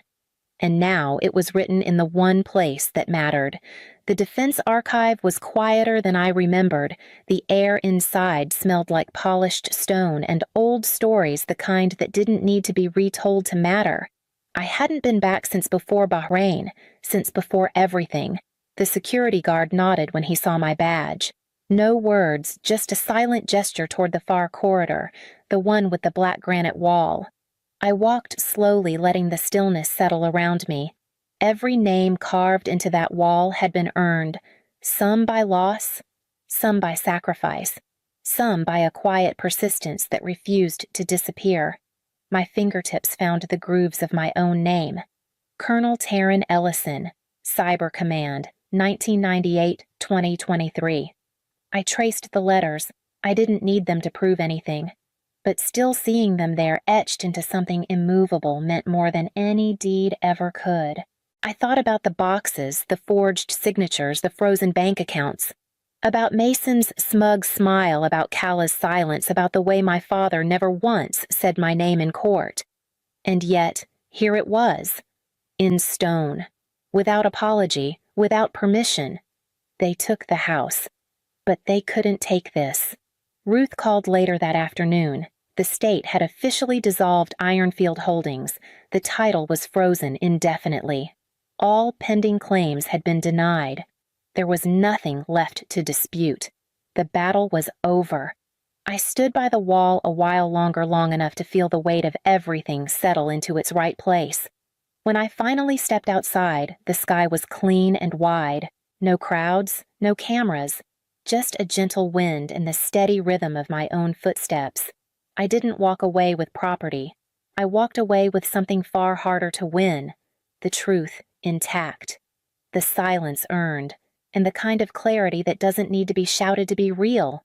And now it was written in the one place that mattered. The Defense Archive was quieter than I remembered. The air inside smelled like polished stone and old stories, the kind that didn't need to be retold to matter. I hadn't been back since before Bahrain, since before everything. The security guard nodded when he saw my badge. No words, just a silent gesture toward the far corridor, the one with the black granite wall. I walked slowly, letting the stillness settle around me. Every name carved into that wall had been earned, some by loss, some by sacrifice, some by a quiet persistence that refused to disappear. My fingertips found the grooves of my own name. Colonel Taryn Ellison, Cyber Command, 1998-2023. I traced the letters. I didn't need them to prove anything. But still seeing them there etched into something immovable meant more than any deed ever could. I thought about the boxes, the forged signatures, the frozen bank accounts. About Mason's smug smile, about Calla's silence, about the way my father never once said my name in court. And yet, here it was. In stone. Without apology, without permission. They took the house. But they couldn't take this. Ruth called later that afternoon. The state had officially dissolved Ironfield Holdings. The title was frozen indefinitely. All pending claims had been denied. There was nothing left to dispute. The battle was over. I stood by the wall a while longer, long enough to feel the weight of everything settle into its right place. When I finally stepped outside, the sky was clean and wide. No crowds, no cameras. Just a gentle wind and the steady rhythm of my own footsteps. I didn't walk away with property. I walked away with something far harder to win. The truth intact. The silence earned. And the kind of clarity that doesn't need to be shouted to be real.